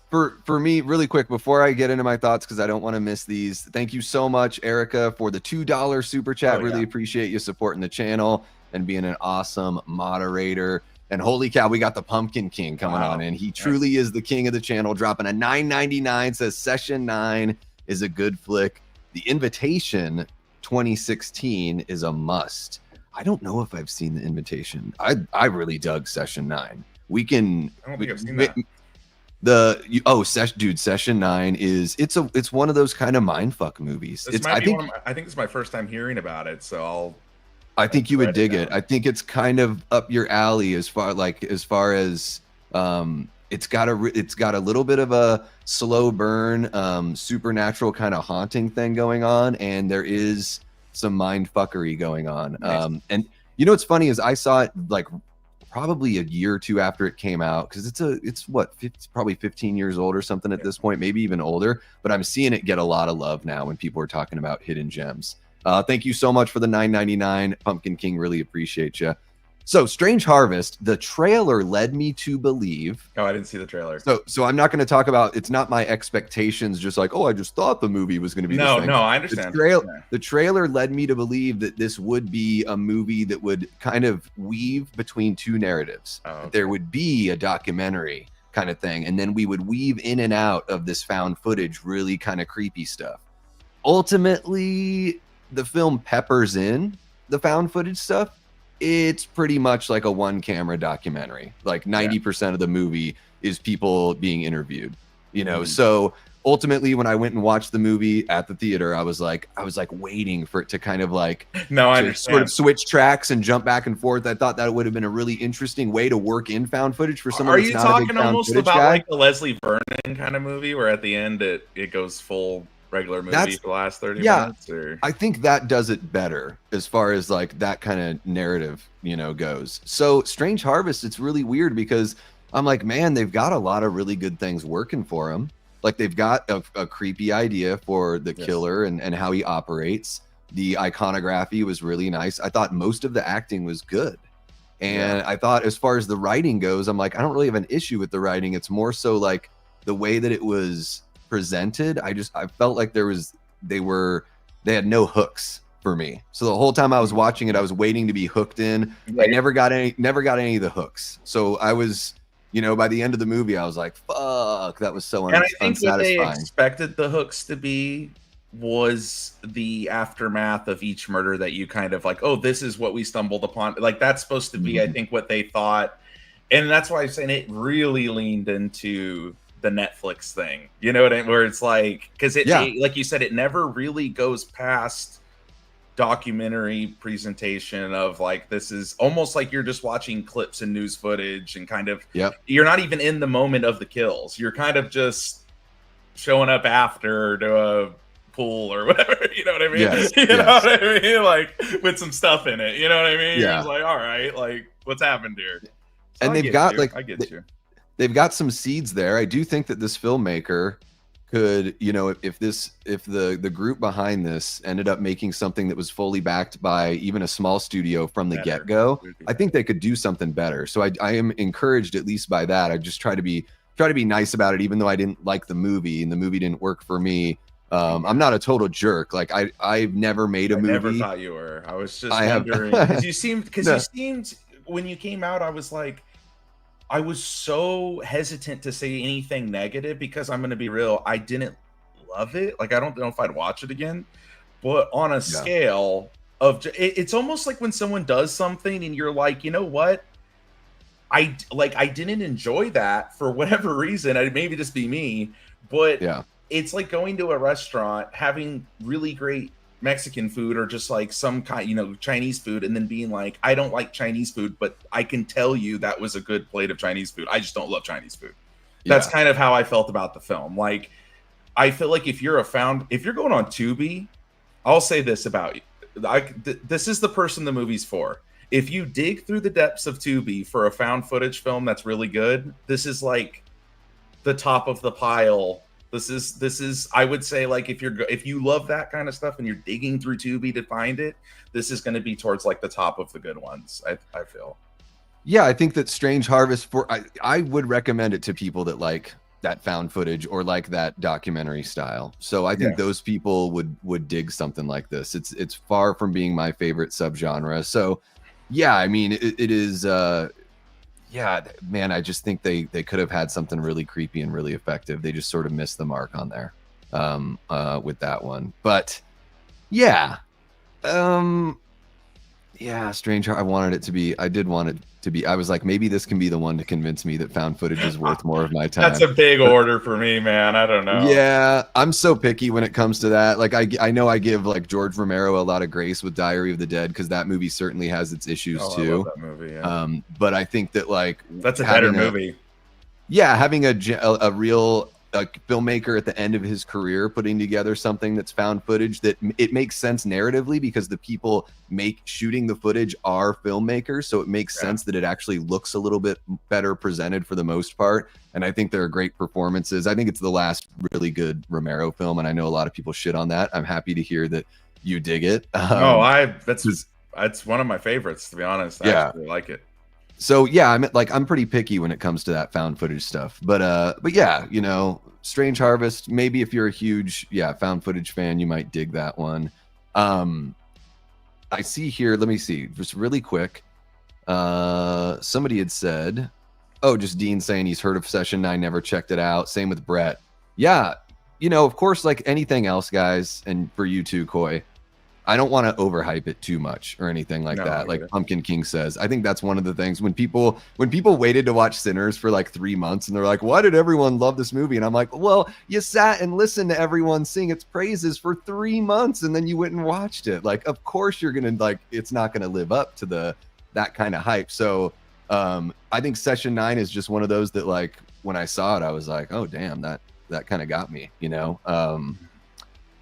Speaker 1: for me, really quick, before I get into my thoughts, because I don't want to miss these, thank you so much, Erica, for the $2 super chat. Really appreciate you supporting the channel and being an awesome moderator. And holy cow, we got the Pumpkin King coming on in. He truly is the king of the channel, dropping a $9.99, says Session 9 is a good flick. The Invitation 2016 is a must. I don't know if I've seen The Invitation. I really dug Session 9. I don't think I've seen that. Session 9 is it's one of those kind of mindfuck movies. I think
Speaker 2: this is my first time hearing about it, so
Speaker 1: I think you would dig it. I think it's kind of up your alley as far as it's got a little bit of a slow burn, supernatural kind of haunting thing going on, and there is some mindfuckery going on.
Speaker 2: Nice.
Speaker 1: And you know what's funny is I saw it like probably a year or two after it came out, because it's probably 15 years old or something at this point, maybe even older, but I'm seeing it get a lot of love now when people are talking about hidden gems. Thank you so much for the $9.99, Pumpkin King. Really appreciate you. So Strange Harvest, the trailer led me to believe.
Speaker 2: Oh, I didn't see the trailer.
Speaker 1: So I'm not going to talk about, it's not my expectations, just like, oh, I just thought the movie was going to be this thing.
Speaker 2: No, I understand.
Speaker 1: The trailer led me to believe that this would be a movie that would kind of weave between two narratives.
Speaker 2: Oh, okay.
Speaker 1: There would be a documentary kind of thing, and then we would weave in and out of this found footage, really kind of creepy stuff. Ultimately, the film peppers in the found footage stuff. It's pretty much like a one camera documentary. Like 90% of the movie is people being interviewed, you know? So ultimately when I went and watched the movie at the theater, I was like waiting for it to kind of like,
Speaker 2: I understand.
Speaker 1: Sort of switch tracks and jump back and forth. I thought that would have been a really interesting way to work in found footage for someone.
Speaker 2: Are you talking almost about like the Leslie Vernon kind of movie where at the end it goes full regular movie for the last 30 minutes? Or?
Speaker 1: I think that does it better as far as like that kind of narrative, you know, goes. So Strange Harvest, it's really weird because I'm like, man, they've got a lot of really good things working for them. Like they've got a creepy idea for the killer and how he operates. The iconography was really nice. I thought most of the acting was good. And I thought as far as the writing goes, I'm like, I don't really have an issue with the writing. It's more so like the way that it was presented. I felt like they had no hooks for me. So the whole time I was watching it, I was waiting to be hooked in. I never got any of the hooks. So I was, you know, by the end of the movie, I was like, fuck, that was so unsatisfying.
Speaker 2: And I think what they expected the hooks to be was the aftermath of each murder that you kind of like, oh, this is what we stumbled upon. Like that's supposed to be, I think, what they thought. And that's why I'm saying it really leaned into the Netflix thing. You know what I mean? Where it's like, because it, like you said, it never really goes past documentary presentation of like, this is almost like you're just watching clips and news footage and kind of, you're not even in the moment of the kills. You're kind of just showing up after to a pool or whatever, you know what I mean? You know what I mean? Like with some stuff in it, you know what I mean? You're just like, all right, like what's happened here? So
Speaker 1: and they've got like,
Speaker 2: I get you.
Speaker 1: They've got some seeds there. I do think that this filmmaker could, you know, if the group behind this ended up making something that was fully backed by even a small studio from the get-go, I think they could do something better. So I am encouraged at least by that. I just try to be nice about it, even though I didn't like the movie and the movie didn't work for me. I'm not a total jerk. Like I've never made a movie. I never
Speaker 2: thought you were. I was just wondering because you seemed when you came out, I was like, I was so hesitant to say anything negative because I'm going to be real. I didn't love it. Like, I don't know if I'd watch it again, but on a scale of, it's almost like when someone does something and you're like, you know what? I didn't enjoy that for whatever reason. It maybe just be me, but it's like going to a restaurant, having really great Mexican food or just like some kind, you know, Chinese food, and then being like, I don't like Chinese food, but I can tell you that was a good plate of Chinese food. I just don't love Chinese food. That's kind of how I felt about the film. Like, I feel like if you're going on Tubi, I'll say this about you. This is the person the movie's for. If you dig through the depths of Tubi for a found footage film that's really good, this is like the top of the pile. This is I would say, like, if you love that kind of stuff and you're digging through Tubi to find it, this is going to be towards like the top of the good ones. I feel.
Speaker 1: Yeah, I think that Strange Harvest I would recommend it to people that like that found footage or like that documentary style. So I think those people would dig something like this. It's far from being my favorite subgenre. So yeah, I mean it is yeah, man, I just think they could have had something really creepy and really effective. They just sort of missed the mark on there with that one. But yeah, Strange. I wanted it to be. I did want it to be. I was like, maybe this can be the one to convince me that found footage is worth more of my time.
Speaker 2: That's a big order for me, man. I don't know.
Speaker 1: Yeah, I'm so picky when it comes to that. Like, I know I give like George Romero a lot of grace with Diary of the Dead because that movie certainly has its issues too.
Speaker 2: I love that movie. Yeah.
Speaker 1: But I think that like
Speaker 2: that's a better movie.
Speaker 1: Yeah, having a real filmmaker at the end of his career putting together something that's found footage that it makes sense narratively because the people shooting the footage are filmmakers, so it makes sense that it actually looks a little bit better presented for the most part. And I think there are great performances. I think it's the last really good Romero film, and I know a lot of people shit on that. I'm happy to hear that you dig it.
Speaker 2: That's one of my favorites, to be honest. I actually like it.
Speaker 1: So yeah, I'm pretty picky when it comes to that found footage stuff. But yeah, you know, Strange Harvest, maybe if you're a huge found footage fan, you might dig that one. I see here, let me see, just really quick. Somebody had said, just Dean saying he's heard of Session 9, never checked it out. Same with Brett. Yeah, you know, of course, like anything else, guys, and for you too, Coy, I don't want to overhype it too much or anything like that. Like Pumpkin King says, I think that's one of the things when people waited to watch Sinners for like 3 months and they're like, why did everyone love this movie? And I'm like, well, you sat and listened to everyone sing its praises for 3 months and then you went and watched it. Like, of course you're going to it's not going to live up to that kind of hype. So I think Session 9 is just one of those that like, when I saw it, I was like, oh damn, that kind of got me, you know?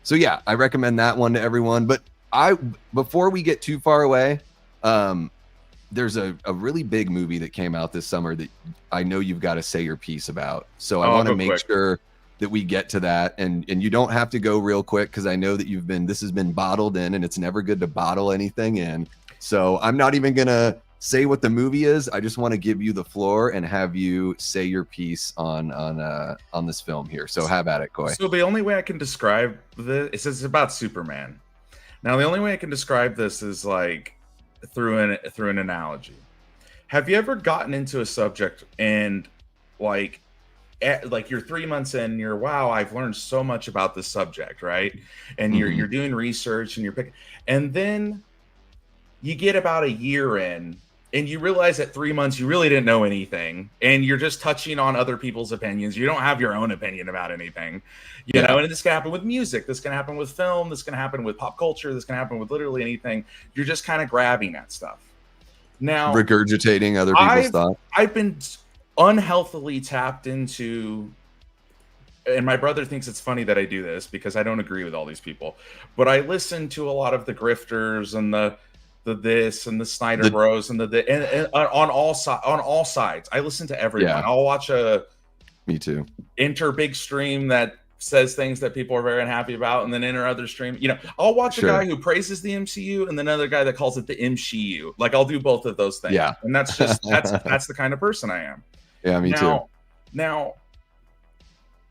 Speaker 1: So yeah, I recommend that one to everyone, but before we get too far away, there's a really big movie that came out this summer that I know you've got to say your piece about. So I want to make sure that we get to that, and you don't have to go real quick because I know that this has been bottled in, and it's never good to bottle anything in. So I'm not even gonna say what the movie is. I just want to give you the floor and have you say your piece on this film here. So have at it, Coy.
Speaker 2: So the only way I can describe this is about Superman. Now, the only way I can describe this is like through an analogy. Have you ever gotten into a subject and like you're 3 months in and you're, wow, I've learned so much about this subject, right? And you're doing research and you're picking, and then you get about a year in and you realize at 3 months you really didn't know anything, and you're just touching on other people's opinions. You don't have your own opinion about anything, you know. And this can happen with music, this can happen with film, this can happen with pop culture, this can happen with literally anything. You're just kind of grabbing at stuff. Now,
Speaker 1: regurgitating other people's thoughts.
Speaker 2: I've been unhealthily tapped into, and my brother thinks it's funny that I do this because I don't agree with all these people, but I listen to a lot of the grifters and the this and the Snyder Bros and and on all sides. I listen to everyone. I'll watch
Speaker 1: me too,
Speaker 2: enter big stream that says things that people are very unhappy about, and then enter other stream. You know, I'll watch a guy who praises the MCU and then another guy that calls it the MCU. Like, I'll do both of those things. Yeah, and that's just that's the kind of person I am.
Speaker 1: Yeah, me too.
Speaker 2: Now,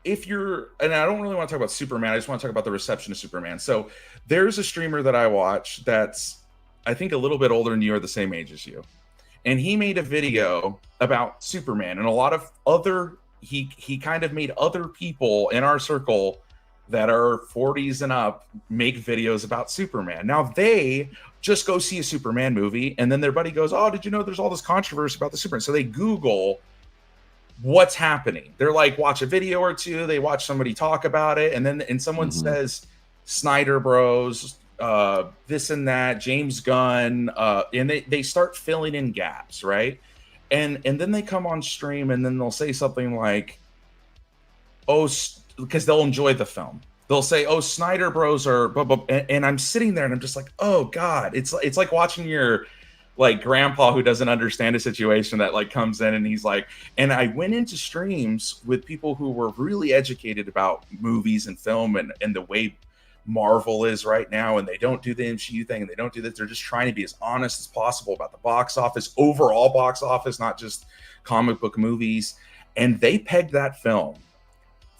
Speaker 2: if you're, and I don't really want to talk about Superman, I just want to talk about the reception of Superman. So there's a streamer that I watch that's, I think, a little bit older than you, or the same age as you. And he made a video about Superman, and a lot of other, he kind of made other people in our circle that are 40s and up make videos about Superman. Now they just go see a Superman movie, and then their buddy goes, oh, did you know there's all this controversy about the Superman? So they Google what's happening. They're like, watch a video or two, they watch somebody talk about it, and then someone says Snyder Bros, this and that, James Gunn, and they start filling in gaps, right? And then they come on stream, and then they'll say something like, oh, because they'll enjoy the film. They'll say, oh, Snyder Bros are blah, blah, and I'm sitting there and I'm just like, oh God, it's like watching your like grandpa who doesn't understand a situation that like comes in and he's like, and I went into streams with people who were really educated about movies and film and the way Marvel is right now, and they don't do the MCU thing, and they don't do this. They're just trying to be as honest as possible about the box office, overall box office, not just comic book movies. And they pegged that film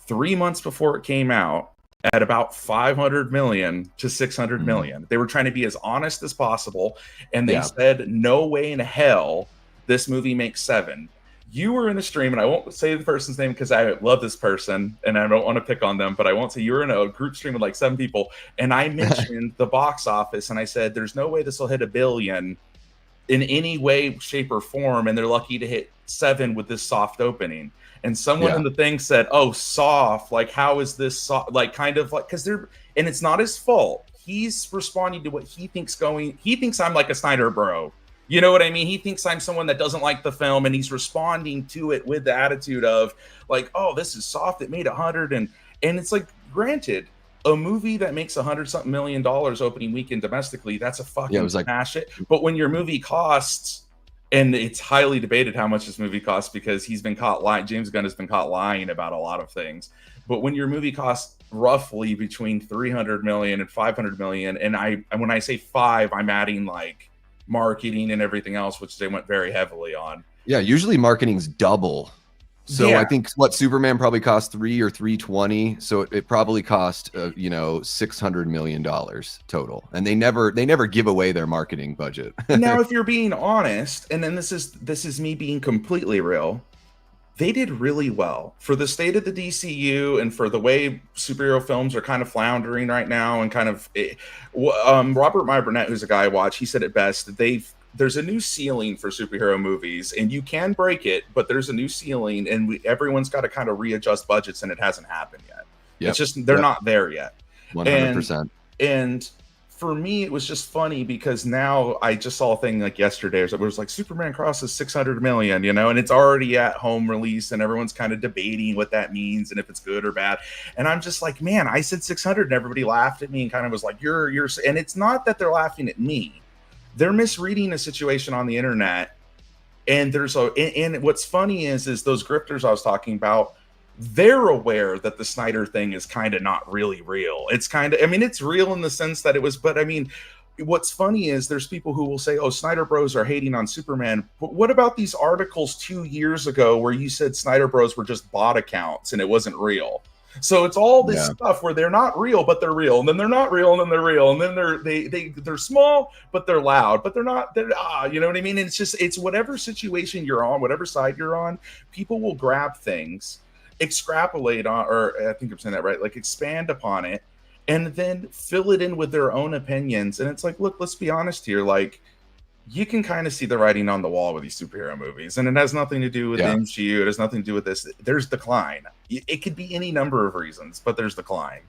Speaker 2: 3 months before it came out at about 500 million to 600 million. They were trying to be as honest as possible, and they said, no way in hell this movie makes 7. You were in a stream, and I won't say the person's name because I love this person and I don't want to pick on them, but I won't say, you were in a group stream with like 7 people, and I mentioned the box office, and I said, there's no way this will hit 1 billion in any way, shape, or form, and they're lucky to hit 7 with this soft opening. And someone in the thing said, oh, soft, like, how is this soft? Like, kind of like, because they're, and it's not his fault. He's responding to what he thinks he thinks I'm like a Snyder bro. You know what I mean? He thinks I'm someone that doesn't like the film, and he's responding to it with the attitude of like, oh, this is soft. It made 100. And it's like, granted, a movie that makes $100-something million opening weekend domestically, that's a fucking smash it. But when your movie costs, and it's highly debated how much this movie costs because he's been caught lying. James Gunn has been caught lying about a lot of things. But when your movie costs roughly between 300 million and 500 million, and when I say 5, I'm adding like marketing and everything else, which they went very heavily on. Yeah,
Speaker 1: usually marketing's double. So I think what Superman probably cost 3 or 320. So it probably cost $600 million total, and they never give away their marketing budget.
Speaker 2: Now, if you're being honest, and then this is me being completely real, they did really well for the state of the DCU and for the way superhero films are kind of floundering right now, and kind of Robert Meyer Burnett, who's a guy I watch, he said it best. There's a new ceiling for superhero movies, and you can break it, but there's a new ceiling, and everyone's got to kind of readjust budgets, and it hasn't happened yet. It's just they're not there yet.
Speaker 1: 100%.
Speaker 2: And for me, it was just funny because now I just saw a thing like yesterday, it was like Superman crosses 600 million, and it's already at home release, and everyone's kind of debating what that means and if it's good or bad. And I'm just like, man, I said 600, and everybody laughed at me and kind of was like, you're, and it's not that they're laughing at me. They're misreading a situation on the internet, and and what's funny is those grifters I was talking about, they're aware that the Snyder thing is kind of not really real. It's kind of, I mean, it's real in the sense that it was, but I mean, what's funny is there's people who will say, oh, Snyder Bros are hating on Superman. But what about these articles 2 years ago where you said Snyder Bros were just bot accounts and it wasn't real? So it's all this stuff where they're not real, but they're real, and then they're not real, and then they're real, and then they're small, but they're loud, but they're not. You know what I mean? And it's whatever situation you're on, whatever side you're on, people will grab things, extrapolate on, or I think I'm saying that right, like expand upon it, and then fill it in with their own opinions. And it's like, look, let's be honest here, like, you can kind of see the writing on the wall with these superhero movies, and it has nothing to do with the MCU. It has nothing to do with this. There's decline. It could be any number of reasons, but there's decline.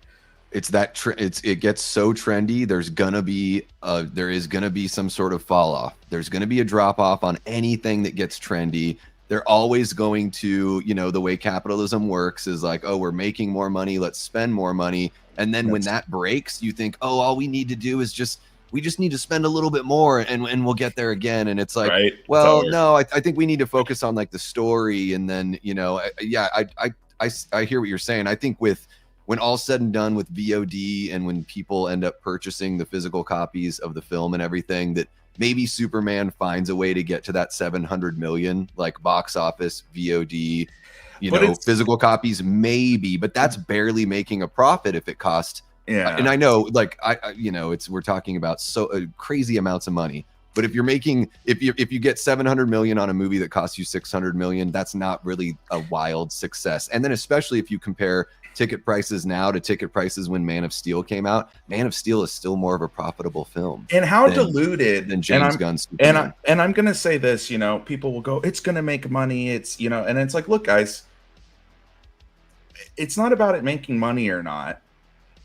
Speaker 1: It's that it gets so trendy. There is gonna be some sort of fall off. There's gonna be a drop off on anything that gets trendy. They're always going to, the way capitalism works is like, oh, we're making more money, let's spend more money. And then when that breaks, you think, oh, all we need to do is we just need to spend a little bit more and we'll get there again. And it's like, right. Well, no, I think we need to focus on like the story. And then, I hear what you're saying. I think when all's said and done with VOD and when people end up purchasing the physical copies of the film and everything, that maybe Superman finds a way to get to that 700 million, like box office, VOD, physical copies, maybe, but that's barely making a profit if it cost. Yeah. And I know, like, we're talking about crazy amounts of money, but if you're making, if you get 700 million on a movie that costs you 600 million, that's not really a wild success. And then especially if you compare ticket prices now to ticket prices when Man of Steel came out, Man of Steel is still more of a profitable film.
Speaker 2: And how diluted
Speaker 1: than James Gunn's
Speaker 2: Superman. And I'm gonna say this, people will go, it's gonna make money, it's and it's like, look, guys, it's not about it making money or not.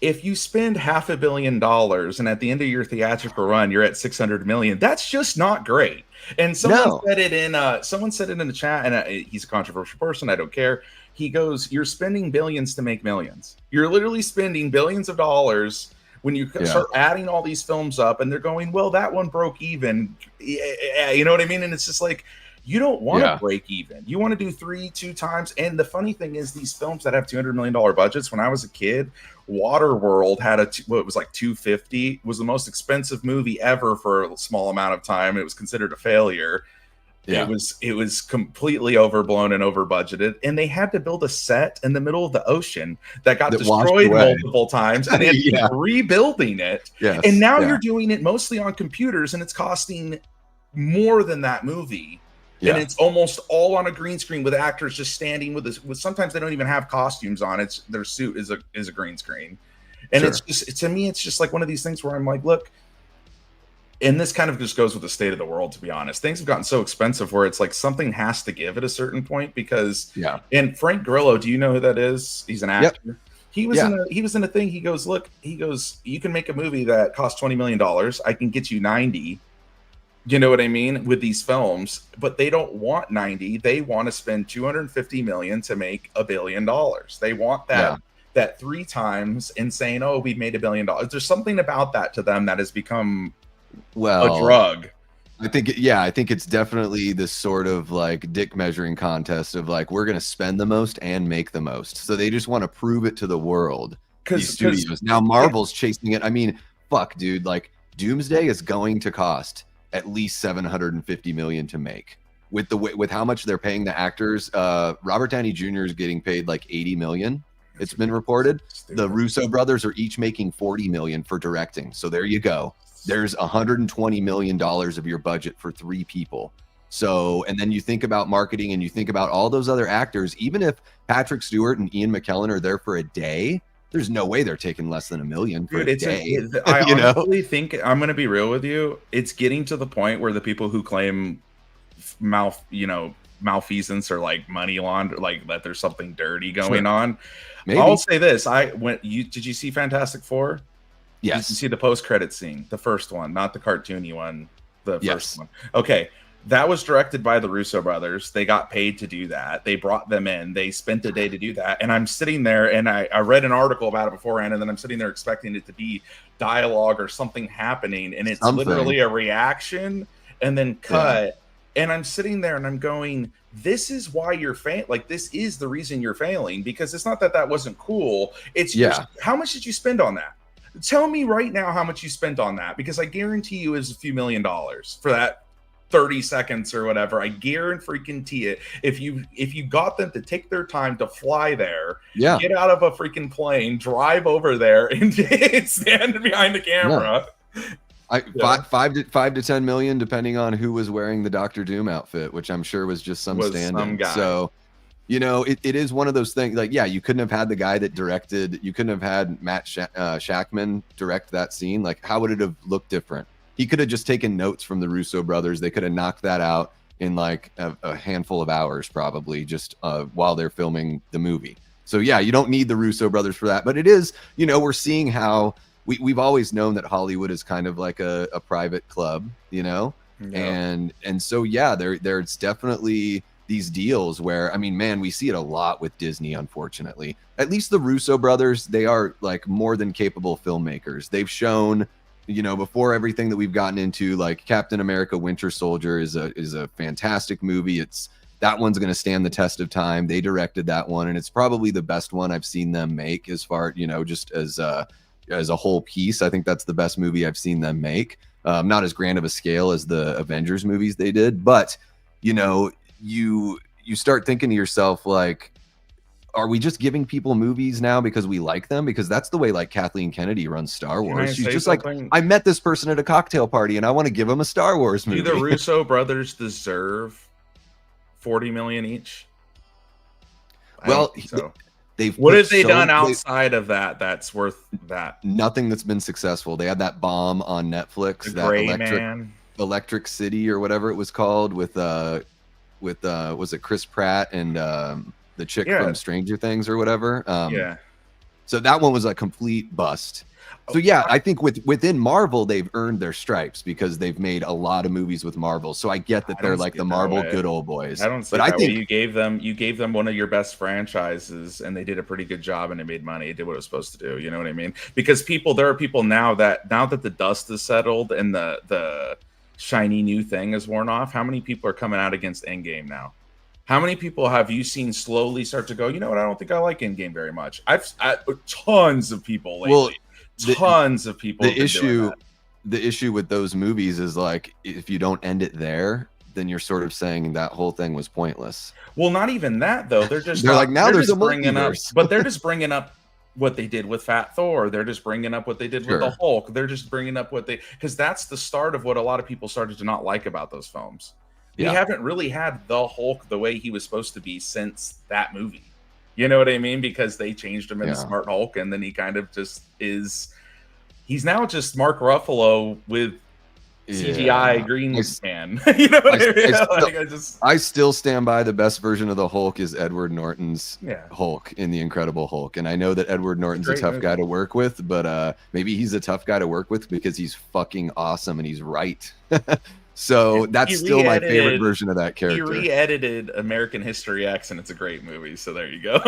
Speaker 2: If you spend $500 million and at the end of your theatrical run you're at 600 million, that's just not great. And someone said it in the chat, and he's a controversial person, I don't care. He goes, you're spending billions to make millions. You're literally spending billions of dollars when you start adding all these films up, and they're going, well, that one broke even. You know what I mean? And it's just like, you don't want to break even. You want to do 2 times. And the funny thing is, these films that have $200 million budgets, when I was a kid, Waterworld had it was like 250, was the most expensive movie ever for a small amount of time. It was considered a failure. Yeah. It was completely overblown and over budgeted, and they had to build a set in the middle of the ocean that got destroyed multiple times, and they had to keep rebuilding it. Yes. And now you're doing it mostly on computers, and it's costing more than that movie. Yeah. And it's almost all on a green screen with actors just standing with sometimes they don't even have costumes on. It's their suit is a green screen. And it's just, to me, it's just like one of these things where I'm like, look, and this kind of just goes with the state of the world, to be honest. Things have gotten so expensive where it's like something has to give at a certain point, because and Frank Grillo, do you know who that is? He's an actor. Yep. He was in a thing. He goes, look, you can make a movie that costs $20 million. I can get you 90. You know what I mean? With these films, but they don't want 90. They want to spend 250 million to make $1 billion. They want that 3 times and saying, oh, we made $1 billion. There's something about that to them that has become a drug.
Speaker 1: I think it's definitely this sort of like dick measuring contest of like, we're going to spend the most and make the most. So they just want to prove it to the world. These studios. Now Marvel's chasing it. I mean, fuck, dude, like Doomsday is going to cost at least 750 million to make. With how much they're paying the actors, Robert Downey Jr. is getting paid like 80 million. It's been reported. The Russo brothers are each making 40 million for directing. So there you go. There's $120 million of your budget for 3 people. So, and then you think about marketing and you think about all those other actors. Even if Patrick Stewart and Ian McKellen are there for a day, there's no way they're taking less than $1 million for a day.
Speaker 2: I honestly think, I'm going to be real with you, it's getting to the point where the people who claim malfeasance or like money launder, like that there's something dirty going on. Maybe. I'll say this: did you see Fantastic Four?
Speaker 1: Yes.
Speaker 2: You see the post-credit scene, the first one, not the cartoony one, the first one. Okay. That was directed by the Russo brothers. They got paid to do that. They brought them in. They spent a day to do that. And I'm sitting there, and I read an article about it beforehand, and then I'm sitting there expecting it to be dialogue or something happening, and it's literally a reaction and then cut. Yeah. And I'm sitting there, and I'm going, this is why you're failing. Like, this is the reason you're failing, because it's not that wasn't cool. It's just, how much did you spend on that? Tell me right now how much you spent on that, because I guarantee you it's a few $1 million for that 30 seconds or whatever. I guarantee it. If you got them to take their time to fly there, get out of a freaking plane, drive over there, and stand behind the camera.
Speaker 1: $5 to 10 million, depending on who was wearing the Doctor Doom outfit, which I'm sure was just some guy. So, it is one of those things. Like, you couldn't have had the guy that directed. You couldn't have had Matt Shackman direct that scene. Like, how would it have looked different? he could have just taken notes from the Russo brothers. They could have knocked that out in like a handful of hours, probably, just while they're filming the movie. So yeah, you don't need the Russo brothers for that. But it is, you know, we're seeing how we've always known that Hollywood is kind of like a private club, you know, and so yeah, there's definitely these deals where, I mean, man, we see it a lot with Disney, unfortunately. At least the Russo brothers, they are like more than capable filmmakers. They've shown, you know, before everything that we've gotten into, like Captain America Winter Soldier is a fantastic movie. That one's going to stand the test of time. They directed that one, and it's probably the best one I've seen them make as far, you know, just as a whole piece. I think that's the best movie I've seen them make. Not as grand of a scale as the Avengers movies they did, but, you know, you start thinking to yourself, like, are we just giving people movies now because we like them? Because that's the way like Kathleen Kennedy runs Star Wars. She's just like, I met this person at a cocktail party and I want to give them a Star Wars movie.
Speaker 2: Do the Russo brothers deserve $40 million each?
Speaker 1: Well,
Speaker 2: what have they done outside of that that's worth that?
Speaker 1: Nothing that's been successful. They had that bomb on Netflix, that Electric City or whatever it was called, with was it Chris Pratt and the chick from Stranger Things or whatever. So that one was a complete bust. So yeah, I think within Marvel, they've earned their stripes because they've made a lot of movies with Marvel. So I get that they're like the Marvel good old boys.
Speaker 2: I don't see that way. You gave them one of your best franchises, and they did a pretty good job, and it made money. It did what it was supposed to do. You know what I mean? Because there are people now that the dust is settled and the shiny new thing is worn off. How many people are coming out against Endgame now? How many people have you seen slowly start to go, you know what, I don't think I like Endgame very much? I've tons of people lately. Well, tons of people.
Speaker 1: The issue with those movies is, like, if you don't end it there, then you're sort of saying that whole thing was pointless.
Speaker 2: Well, not even that though. They're just
Speaker 1: like, now there's a multiverse.
Speaker 2: But they're just bringing up what they did with Fat Thor. They're just bringing up what they did with the Hulk. They're just bringing up because that's the start of what a lot of people started to not like about those films. We haven't really had the Hulk the way he was supposed to be since that movie. You know what I mean? Because they changed him into Smart Hulk, and then he kind of just is. He's now just Mark Ruffalo with CGI green man. You know what I mean?
Speaker 1: I still stand by the best version of the Hulk is Edward Norton's Hulk in The Incredible Hulk. And I know that Edward Norton's a tough guy to work with, but maybe he's a tough guy to work with because he's fucking awesome and he's right. So that's still my favorite version of that character.
Speaker 2: He re-edited American History X, and it's a great movie. So there you go.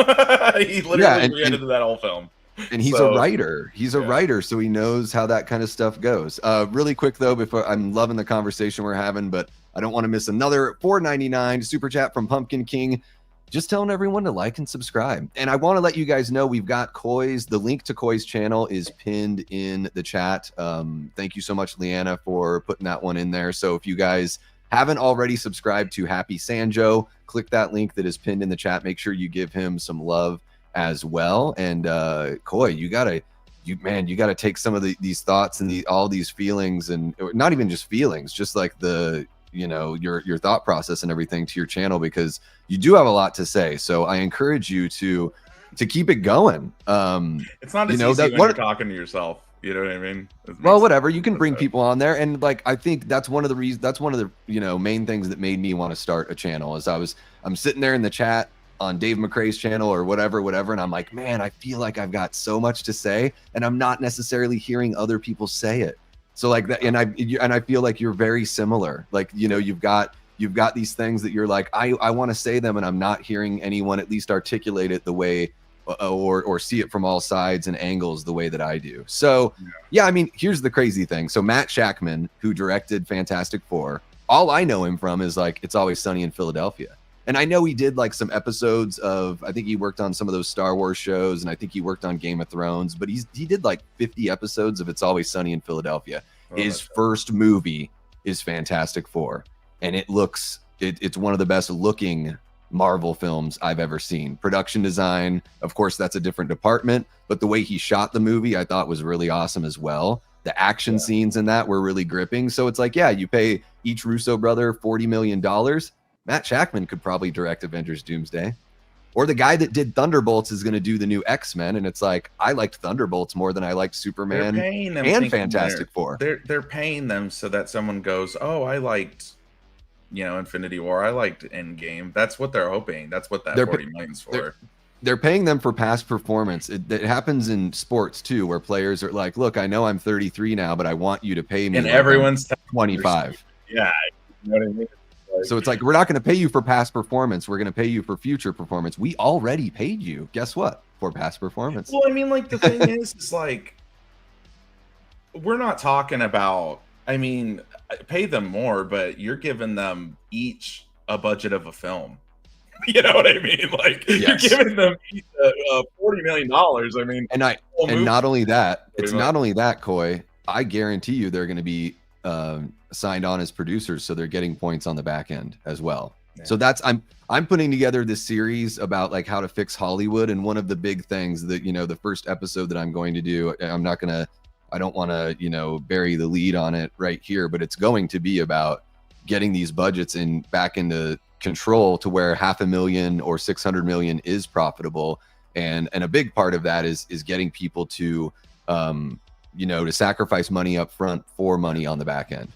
Speaker 2: He literally re-edited that whole film.
Speaker 1: And he's a writer. He's a writer, so he knows how that kind of stuff goes. Really quick though, before I'm loving the conversation we're having, but I don't want to miss another $4.99 super chat from Pumpkin King. Just telling everyone to like and subscribe. And I want to let you guys know we've got Koi's. The link to Koi's channel is pinned in the chat. Thank you so much, Leanna, for putting that one in there. So if you guys haven't already subscribed to Happy Sanjo, click that link that is pinned in the chat. Make sure you give him some love as well. And Koi, you gotta take some of these thoughts and all these feelings, and not even just feelings, just like your thought process and everything to your channel, because you do have a lot to say. So I encourage you to keep it going.
Speaker 2: It's not as easy when you're talking to yourself. You know what I mean?
Speaker 1: Well, whatever. You can bring people on there, and like I think that's one of the reasons. That's one of the main things that made me want to start a channel. Is I'm sitting there in the chat on Dave McCrae's channel or whatever, and I'm like, man, I feel like I've got so much to say, and I'm not necessarily hearing other people say it. So like that, and I feel like you're very similar. Like, you've got these things that you're like, I want to say them, and I'm not hearing anyone at least articulate it the way or see it from all sides and angles the way that I do. So yeah, I mean, here's the crazy thing. So Matt Shakman, who directed Fantastic Four, all I know him from is like It's Always Sunny in Philadelphia. And I know he did like some episodes of, I think he worked on some of those Star Wars shows, and I think he worked on Game of Thrones, but he did like 50 episodes of It's Always Sunny in Philadelphia. His first movie is Fantastic Four, and it's one of the best looking Marvel films I've ever seen. Production design, of course, that's a different department, but the way he shot the movie I thought was really awesome as well. The action scenes in that were really gripping. So it's like, yeah, you pay each Russo brother $40 million. Matt Shakman could probably direct Avengers Doomsday. Or the guy that did Thunderbolts is going to do the new X-Men, and it's like, I liked Thunderbolts more than I liked Superman and Fantastic Four.
Speaker 2: They're paying them so that someone goes, oh, I liked, Infinity War. I liked Endgame. That's what they're hoping. That's what that 40 million's for.
Speaker 1: They're paying them for past performance. It happens in sports too, where players are like, look, I know I'm 33 now, but I want you to pay me.
Speaker 2: And everyone's
Speaker 1: 25.
Speaker 2: Yeah. You know what I mean?
Speaker 1: So it's like, we're not going to pay you for past performance. We're going to pay you for future performance. We already paid you. Guess what? For past performance.
Speaker 2: Well, I mean, like, the thing is like, we're not talking about, I mean, pay them more, but you're giving them each a budget of a film. You know what I mean? Like, yes. You're giving them $40 million. I mean,
Speaker 1: and not only that, it's not only that, Coy. I guarantee you they're going to be signed on as producers, so they're getting points on the back end as well. Yeah. So that's I'm putting together this series about like how to fix Hollywood, and one of the big things that the first episode that I'm going to do, I don't want to bury the lead on it right here, but it's going to be about getting these budgets back into control to where $500,000 or $600 million is profitable, and a big part of that is getting people to to sacrifice money up front for money on the back end.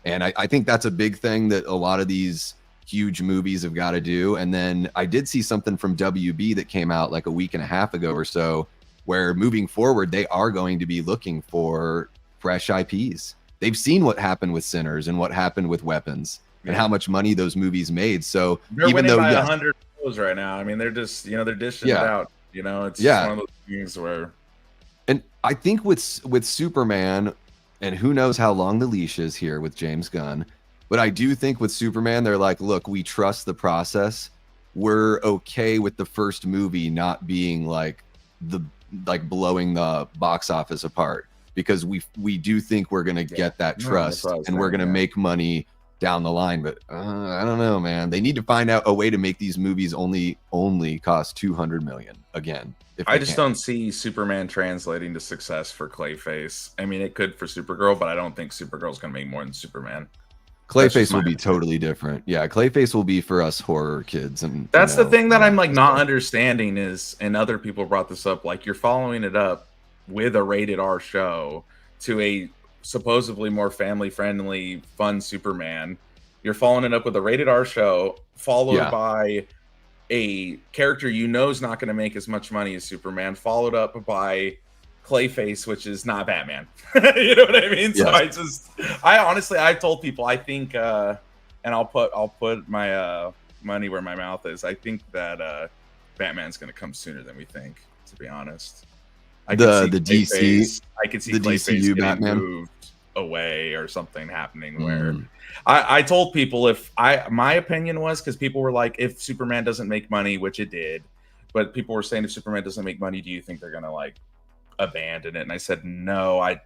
Speaker 1: And I think that's a big thing that a lot of these huge movies have got to do. And then I did see something from WB that came out like a week and a half ago or so, where moving forward, they are going to be looking for fresh IPs. They've seen what happened with Sinners and what happened with Weapons and how much money those movies made. So
Speaker 2: they're even winning by 100 shows right now. I mean, they're just, they're dishing it out. It's just one of those things where.
Speaker 1: And I think with Superman, and who knows how long the leash is here with James Gunn, but I do think with Superman, they're like, look, we trust the process. We're okay with the first movie not being like blowing the box office apart, because we do think we're going to get that trust and we're going to make money down the line. But I don't know, man. They need to find out a way to make these movies only cost $200 million again.
Speaker 2: I just don't see Superman translating to success for Clayface. I mean, it could for Supergirl, but I don't think Supergirl's going to make more than Superman.
Speaker 1: Clayface will be totally different. Yeah, Clayface will be for us horror kids. And
Speaker 2: that's the thing that I'm like not understanding is, and other people brought this up, like you're following it up with a rated R show to a supposedly more family friendly, fun Superman. You're following it up with a rated R show followed by a character is not going to make as much money as Superman, followed up by Clayface, which is not Batman. You know what I mean? Yes. So I've told people, I think, and I'll put my money where my mouth is. I think that Batman's going to come sooner than we think, to be honest. I could see Clayface getting Batman moved away or something happening where I told people my opinion was, because people were like, if Superman doesn't make money, which it did, but people were saying if Superman doesn't make money, do you think they're gonna like abandon it? And I said no.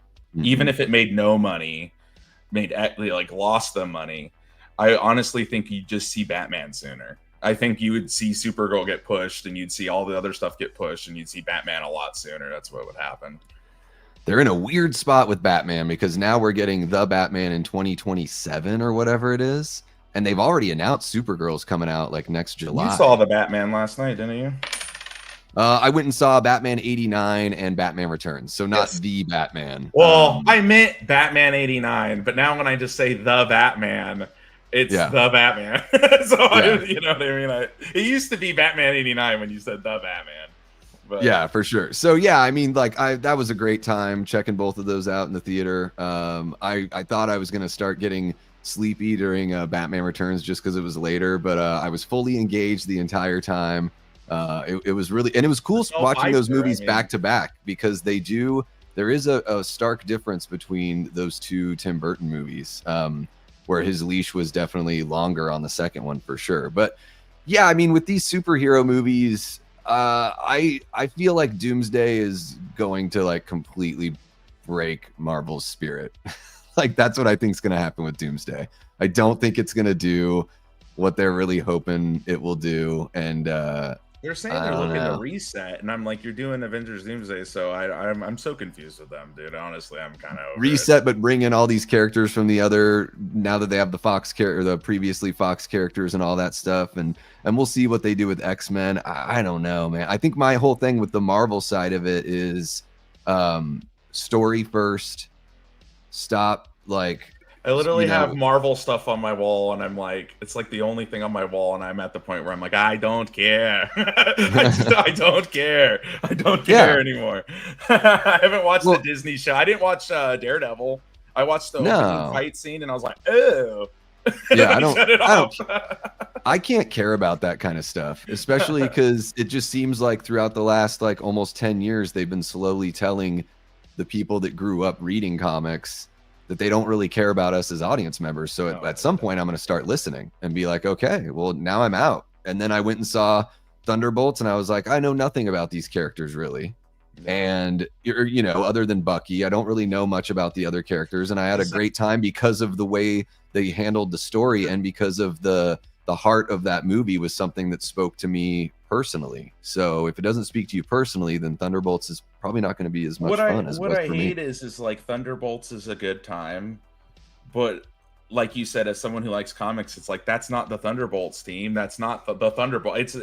Speaker 2: Even if it made no money, lost them money, I honestly think you just see Batman sooner. I think you would see Supergirl get pushed, and you'd see all the other stuff get pushed, and you'd see Batman a lot sooner. That's what would happen.
Speaker 1: They're in a weird spot with Batman, because now we're getting the Batman in 2027 or whatever it is. And they've already announced Supergirl's coming out like next July.
Speaker 2: You saw the Batman last night, didn't you?
Speaker 1: I went and saw Batman 89 and Batman Returns. So not the Batman.
Speaker 2: Well, I meant Batman 89, but now when I just say the Batman, it's the Batman. You know what I mean? It used to be Batman 89 when you said the Batman. But. Yeah,
Speaker 1: for sure. So yeah, I mean, that was a great time checking both of those out in the theater. I thought I was gonna start getting sleepy during Batman Returns just because it was later, but I was fully engaged the entire time. It was really, and it was cool watching those movies back to back, because there is a stark difference between those two Tim Burton movies, where his leash was definitely longer on the second one for sure. But yeah, I mean, with these superhero movies, I feel like Doomsday is going to like completely break Marvel's spirit. Like that's what I think is going to happen with Doomsday. I don't think it's going to do what they're really hoping it will do. And
Speaker 2: They're saying
Speaker 1: I
Speaker 2: they're
Speaker 1: don't
Speaker 2: looking to
Speaker 1: know.
Speaker 2: reset, and I'm like, you're doing Avengers Doomsday, so I'm so confused with them, dude. Honestly, I'm kind of over it.
Speaker 1: Reset, but bring in all these characters from the other, now that they have the Fox character, the previously Fox characters and all that stuff, and we'll see what they do with X-Men. I don't know, man. I think my whole thing with the Marvel side of it is story first. Stop, like,
Speaker 2: I literally
Speaker 1: you know,
Speaker 2: have Marvel stuff on my wall, and I'm like, it's like the only thing on my wall, and I'm at the point where I'm like, I don't care. I don't care. I don't care
Speaker 1: yeah.
Speaker 2: anymore. I haven't watched the
Speaker 1: Well,
Speaker 2: Disney show. I didn't watch Daredevil. I watched the opening
Speaker 1: no.
Speaker 2: fight scene, and I was like, oh.
Speaker 1: Yeah,
Speaker 2: Shut it off.
Speaker 1: I can't care about that kind of stuff, especially because it just seems like throughout the last like almost 10 years, they've been slowly telling the people that grew up reading comics that they don't really care about us as audience members. So at some point, I'm going to start listening and be like, okay, well, now I'm out. And then I went and saw Thunderbolts, and I was like, I know nothing about these characters really. And you know, other than Bucky, I don't really know much about the other characters, and I had a great time because of the way they handled the story, and because of the heart of that movie was something that spoke to me personally. So if it doesn't speak to you personally, then Thunderbolts is probably not going to be as much fun as it was
Speaker 2: what I
Speaker 1: for
Speaker 2: hate
Speaker 1: me.
Speaker 2: is like Thunderbolts is a good time, but like you said, as someone who likes comics, it's like that's not the Thunderbolts team. That's not the Thunderbolt.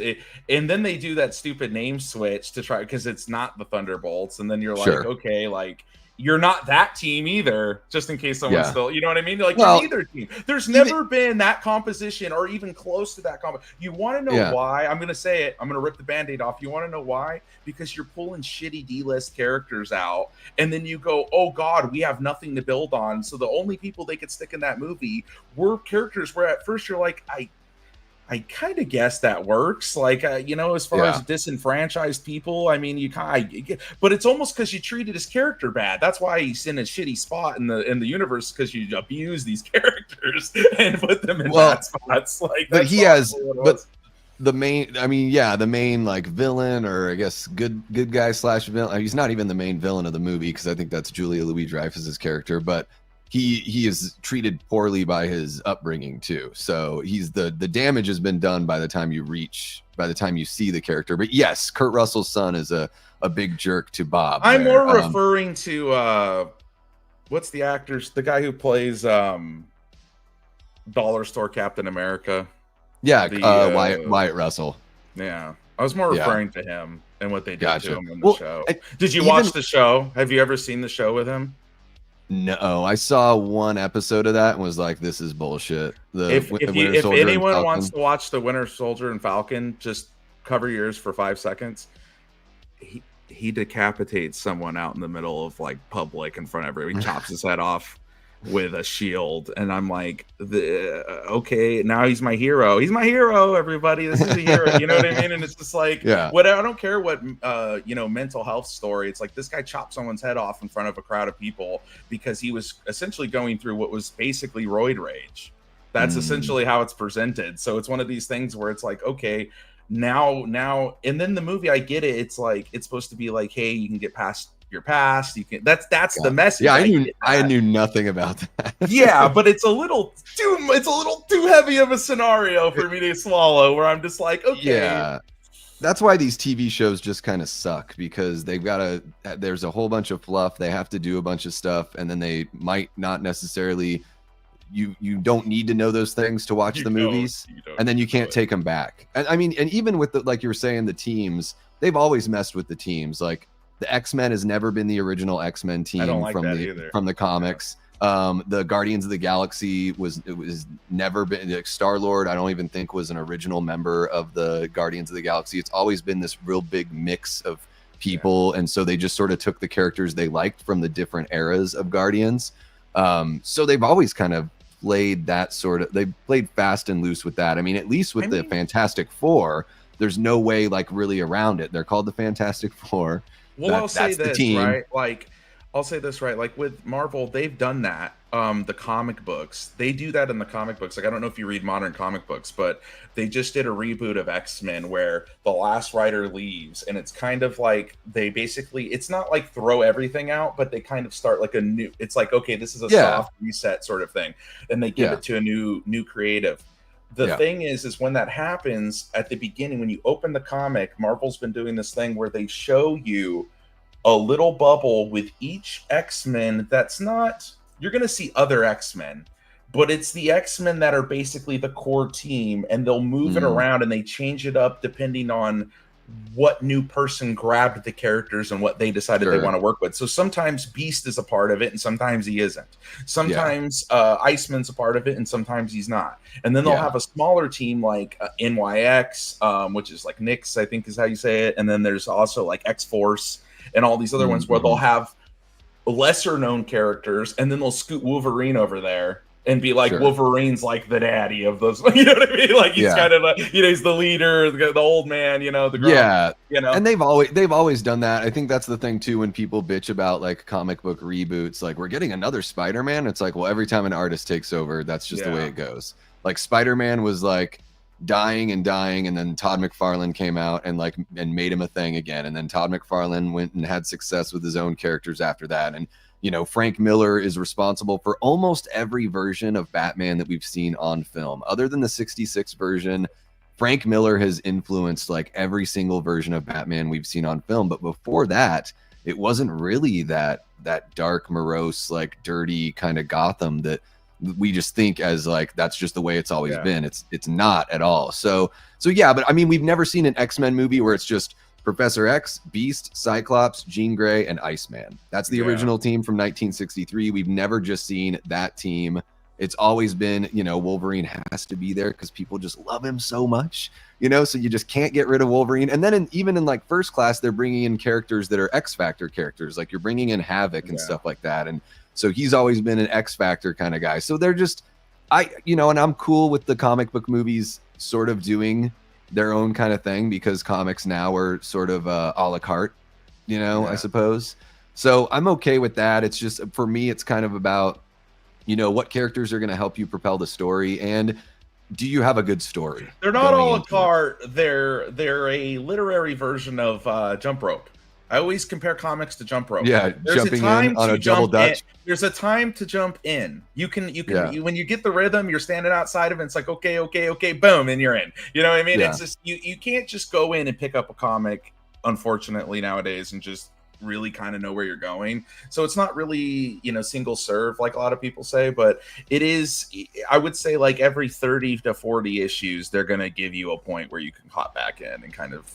Speaker 2: And then they do that stupid name switch to try because it's not the Thunderbolts, and then you're like,
Speaker 1: Sure.
Speaker 2: okay, like you're not that team either. Just in case someone's still, you know what I mean? Like
Speaker 1: Well,
Speaker 2: you're neither team. There's never been that composition or even close to that comp. You want to know why? I'm gonna say it. I'm gonna rip the Band-Aid off. You want to know why? Because you're pulling shitty D-list characters out, and then you go, oh god, we have nothing to build on. So the only people they could stick in that movie were characters where at first you're like, I kind of guess that works. Like, you know, as far as disenfranchised people, I mean, but it's almost because you treated his character bad. That's why he's in a shitty spot in the universe, because you abuse these characters and put them in bad spots. Like,
Speaker 1: but he has, but the main, I mean, yeah, the main like villain, or I guess good guy slash villain. He's not even the main villain of the movie, because I think that's Julia Louis-Dreyfus's character, but he is treated poorly by his upbringing too. So he's the damage has been done by the time you see the character. But yes, Kurt Russell's son is a big jerk to Bob.
Speaker 2: I'm more referring to what's the guy who plays Dollar Store Captain America.
Speaker 1: Yeah, Wyatt Russell.
Speaker 2: Yeah, I was more referring to him and what they did to him in the show. Did you watch the show? Have you ever seen the show with him?
Speaker 1: No, I saw one episode of that and was like, "This is bullshit."
Speaker 2: If anyone wants to watch the Winter Soldier and Falcon, just cover your ears for 5 seconds. He decapitates someone out in the middle of like public in front of everyone. He chops his head off with a shield, and I'm like, okay, now he's my hero. He's my hero, everybody. This is a hero. You know what I mean? And it's just like, what, I don't care what mental health story. It's like this guy chopped someone's head off in front of a crowd of people because he was essentially going through what was basically roid rage. That's essentially how it's presented. So it's one of these things where it's like, okay, now, and then the movie, I get it. It's like, it's supposed to be like, hey, you can get past your past, you can, that's the message.
Speaker 1: Yeah, I knew nothing about that.
Speaker 2: Yeah, but it's a little too heavy of a scenario for me to swallow, where I'm just like, okay.
Speaker 1: Yeah, that's why these TV shows just kind of suck, because there's a whole bunch of fluff, they have to do a bunch of stuff, and then they might not necessarily, you don't need to know those things to watch the movies, and then you can't take them back. And I mean, and even with like you were saying, the teams, they've always messed with the teams. Like the X-Men has never been the original X-Men team from the comics. The Guardians of the Galaxy was never been, like, Star-Lord, I don't even think was an original member of the Guardians of the Galaxy. It's always been this real big mix of people, and so they just sort of took the characters they liked from the different eras of Guardians. So they've always kind of played that they played fast and loose with that. I mean, at least with the Fantastic Four, there's no way like really around it. They're called the Fantastic Four.
Speaker 2: Well, I'll say this, right? Like, I'll say this, right? Like with Marvel, they've done that. The comic books, they do that in the comic books. Like, I don't know if you read modern comic books, but they just did a reboot of X-Men where the last writer leaves, and it's kind of like they basically, it's not like throw everything out, but they kind of start like a new, it's like, okay, this is a soft reset sort of thing, and they give it to a new creative. The thing is when that happens at the beginning, when you open the comic, Marvel's been doing this thing where they show you a little bubble with each X-Men that's not, you're going to see other X-Men, but it's the X-Men that are basically the core team, and they'll move it around and they change it up depending on what new person grabbed the characters and what they decided they want to work with. So sometimes Beast is a part of it and sometimes he isn't. Sometimes Iceman's a part of it and sometimes he's not. And then they'll have a smaller team like NYX, which is like Nyx, I think is how you say it. And then there's also like X-Force and all these other ones where they'll have lesser known characters, and then they'll scoot Wolverine over there and be like, Wolverine's like the daddy of those, you know what I mean? Like he's kind of like, you know, he's the leader, the old man, you know, the grown, you know.
Speaker 1: And they've always done that. I think that's the thing too, when people bitch about like comic book reboots, like we're getting another Spider-Man. It's like, well, every time an artist takes over, that's just the way it goes. Like Spider-Man was like dying, and then Todd McFarlane came out and made him a thing again. And then Todd McFarlane went and had success with his own characters after that. And you know, Frank Miller is responsible for almost every version of Batman that we've seen on film. Other than the 66 version, Frank Miller has influenced like every single version of Batman we've seen on film. But before that, it wasn't really that dark, morose, like dirty kind of Gotham that we just think as like that's just the way it's always been. It's not at all. So yeah, but I mean, we've never seen an X-Men movie where it's just Professor X, Beast, Cyclops, Jean Grey, and Iceman. That's the original team from 1963. We've never just seen that team. It's always been, you know, Wolverine has to be there because people just love him so much, you know, so you just can't get rid of Wolverine. And then even in like First Class, they're bringing in characters that are X-Factor characters. Like you're bringing in Havoc and stuff like that. And so he's always been an X-Factor kind of guy. So they're just, and I'm cool with the comic book movies sort of doing their own kind of thing because comics now are sort of a la carte, you know, I suppose. So I'm okay with that. It's just, for me, it's kind of about, you know, what characters are going to help you propel the story, and do you have a good story?
Speaker 2: They're not a la carte. They're a literary version of Jump Rope. I always compare comics to Jump Rope.
Speaker 1: Yeah, jumping in on a double dutch.
Speaker 2: There's a time to jump in. You can when you get the rhythm, you're standing outside of it. It's like okay, boom, and you're in. You know what I mean? It's just you can't just go in and pick up a comic, unfortunately nowadays, and just really kind of know where you're going. So it's not really, you know, single serve like a lot of people say, but it is. I would say like every 30 to 40 issues, they're gonna give you a point where you can hop back in and kind of.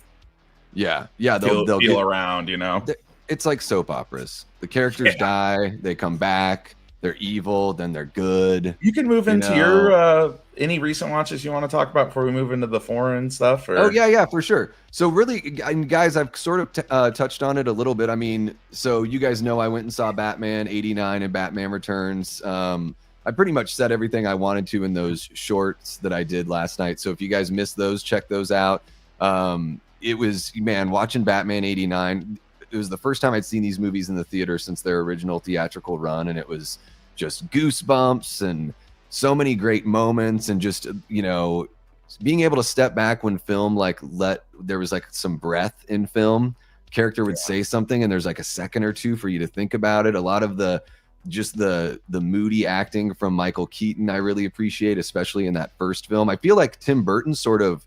Speaker 2: They'll feel around, you know.
Speaker 1: It's like soap operas. The characters die, they come back, they're evil, then they're good.
Speaker 2: You can move into your any recent watches you want to talk about before we move into the foreign stuff. Or?
Speaker 1: Oh yeah, for sure. So really, guys, I've sort of touched on it a little bit. I mean, so you guys know I went and saw Batman '89 and Batman Returns. I pretty much said everything I wanted to in those shorts that I did last night. So if you guys missed those, check those out. It was, man, watching Batman '89. It was the first time I'd seen these movies in the theater since their original theatrical run. And it was just goosebumps and so many great moments. And just, you know, being able to step back when film, there was like some breath in film. Character would say something and there's like a second or two for you to think about it. A lot of the moody acting from Michael Keaton, I really appreciate, especially in that first film. I feel like Tim Burton sort of,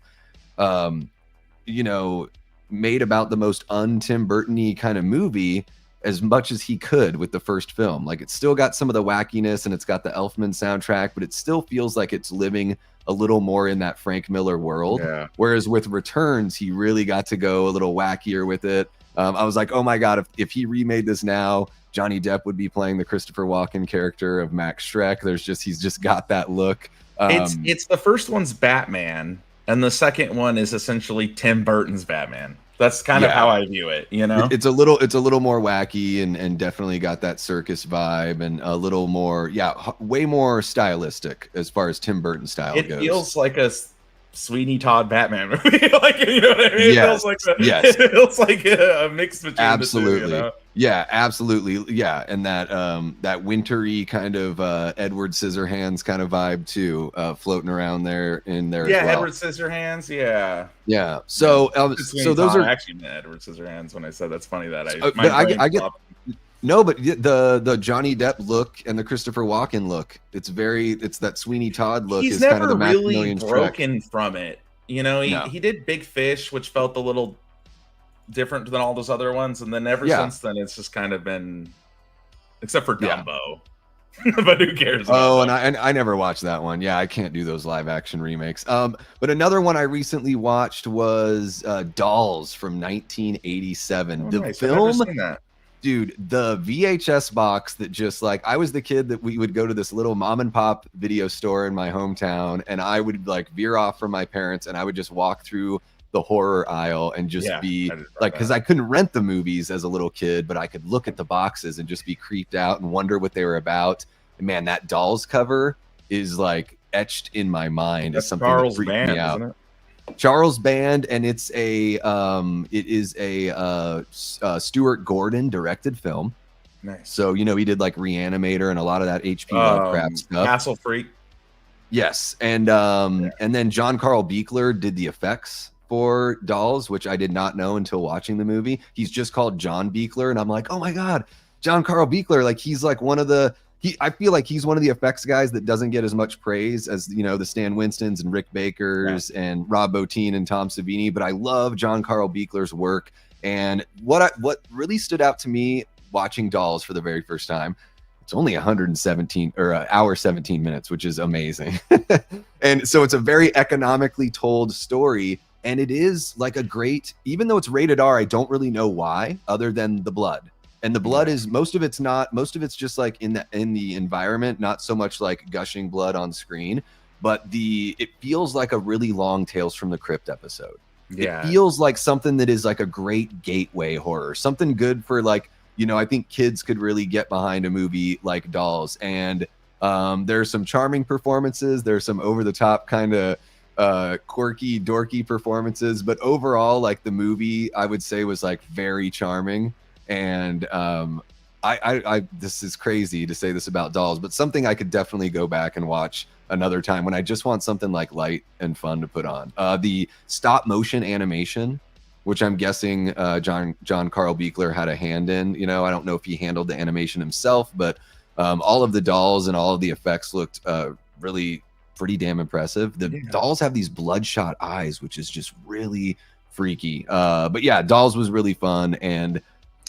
Speaker 1: you know, made about the most un-Tim Burton-y kind of movie as much as he could with the first film. Like, it's still got some of the wackiness and it's got the Elfman soundtrack, but it still feels like it's living a little more in that Frank Miller world. Whereas with Returns, he really got to go a little wackier with it. I was like, oh my God, if he remade this now, Johnny Depp would be playing the Christopher Walken character of Max Schreck. He's just got that look.
Speaker 2: It's the first one's Batman, and the second one is essentially Tim Burton's Batman. That's kind of how I view it, you know.
Speaker 1: It's a little more wacky and definitely got that circus vibe and a little more, way more stylistic as far as Tim Burton style goes.
Speaker 2: It feels like a Sweeney Todd Batman movie, like, you know what I mean? It feels like a mix between
Speaker 1: absolutely
Speaker 2: the two, you know?
Speaker 1: Yeah, absolutely. Yeah, and that wintry kind of Edward Scissorhands kind of vibe too, floating around there in there.
Speaker 2: Yeah,
Speaker 1: as well.
Speaker 2: Edward Scissorhands. Yeah.
Speaker 1: So so those are
Speaker 2: actually meant Edward Scissorhands when I said that's funny that
Speaker 1: I get No, but the Johnny Depp look and the Christopher Walken look, it's that Sweeney Todd look
Speaker 2: He's
Speaker 1: is kind of
Speaker 2: never
Speaker 1: the
Speaker 2: really
Speaker 1: Maximilian Schreck.
Speaker 2: broken from it. You know,
Speaker 1: No.
Speaker 2: he did Big Fish, which felt a little different than all those other ones, and then ever since then, it's just kind of been, except for Dumbo. But who cares?
Speaker 1: Oh, and I never watched that one. Yeah, I can't do those live action remakes. But another one I recently watched was Dolls from 1987. The
Speaker 2: nice.
Speaker 1: film.
Speaker 2: I've never seen that.
Speaker 1: Dude, the VHS box that just like, I was the kid that we would go to this little mom and pop video store in my hometown, and I would like veer off from my parents and I would just walk through the horror aisle and just be like, because I couldn't rent the movies as a little kid, but I could look at the boxes and just be creeped out and wonder what they were about. And man, that Dolls cover is like etched in my mind as something
Speaker 2: Charles
Speaker 1: that freaked
Speaker 2: Band,
Speaker 1: me out.
Speaker 2: isn't it?
Speaker 1: Charles Band, and it is a Stuart Gordon directed film.
Speaker 2: Nice.
Speaker 1: So he did like Reanimator and a lot of that H.P. Lovecraft stuff.
Speaker 2: Castle Freak.
Speaker 1: Yes, and then John Carl Buechler did the effects for Dolls, which I did not know until watching the movie. He's just called John Buechler, and I'm like, oh my god, John Carl Buechler! Like he's like one of the. I feel like he's one of the effects guys that doesn't get as much praise as, the Stan Winstons and Rick Bakers and Rob Bottin and Tom Savini. But I love John Carl Buechler's work. And what really stood out to me watching Dolls for the very first time, it's only 117 or an hour 17 minutes, which is amazing. And so it's a very economically told story. And it is like a great, even though it's rated R, I don't really know why, other than the blood. And the blood is most of it's just like in the environment, not so much like gushing blood on screen, but it feels like a really long Tales from the Crypt episode. Yeah. It feels like something that is like a great gateway horror, something good for like, I think kids could really get behind a movie like Dolls. And there's some charming performances. There's some over the top kind of quirky, dorky performances, but overall, like the movie, I would say was like very charming. And I this is crazy to say this about Dolls, but something I could definitely go back and watch another time when I just want something like light and fun to put on. The stop motion animation, which I'm guessing John Carl Buechler had a hand in. I don't know if he handled the animation himself, but all of the dolls and all of the effects looked really pretty damn impressive. The dolls have these bloodshot eyes, which is just really freaky. But yeah, Dolls was really fun. And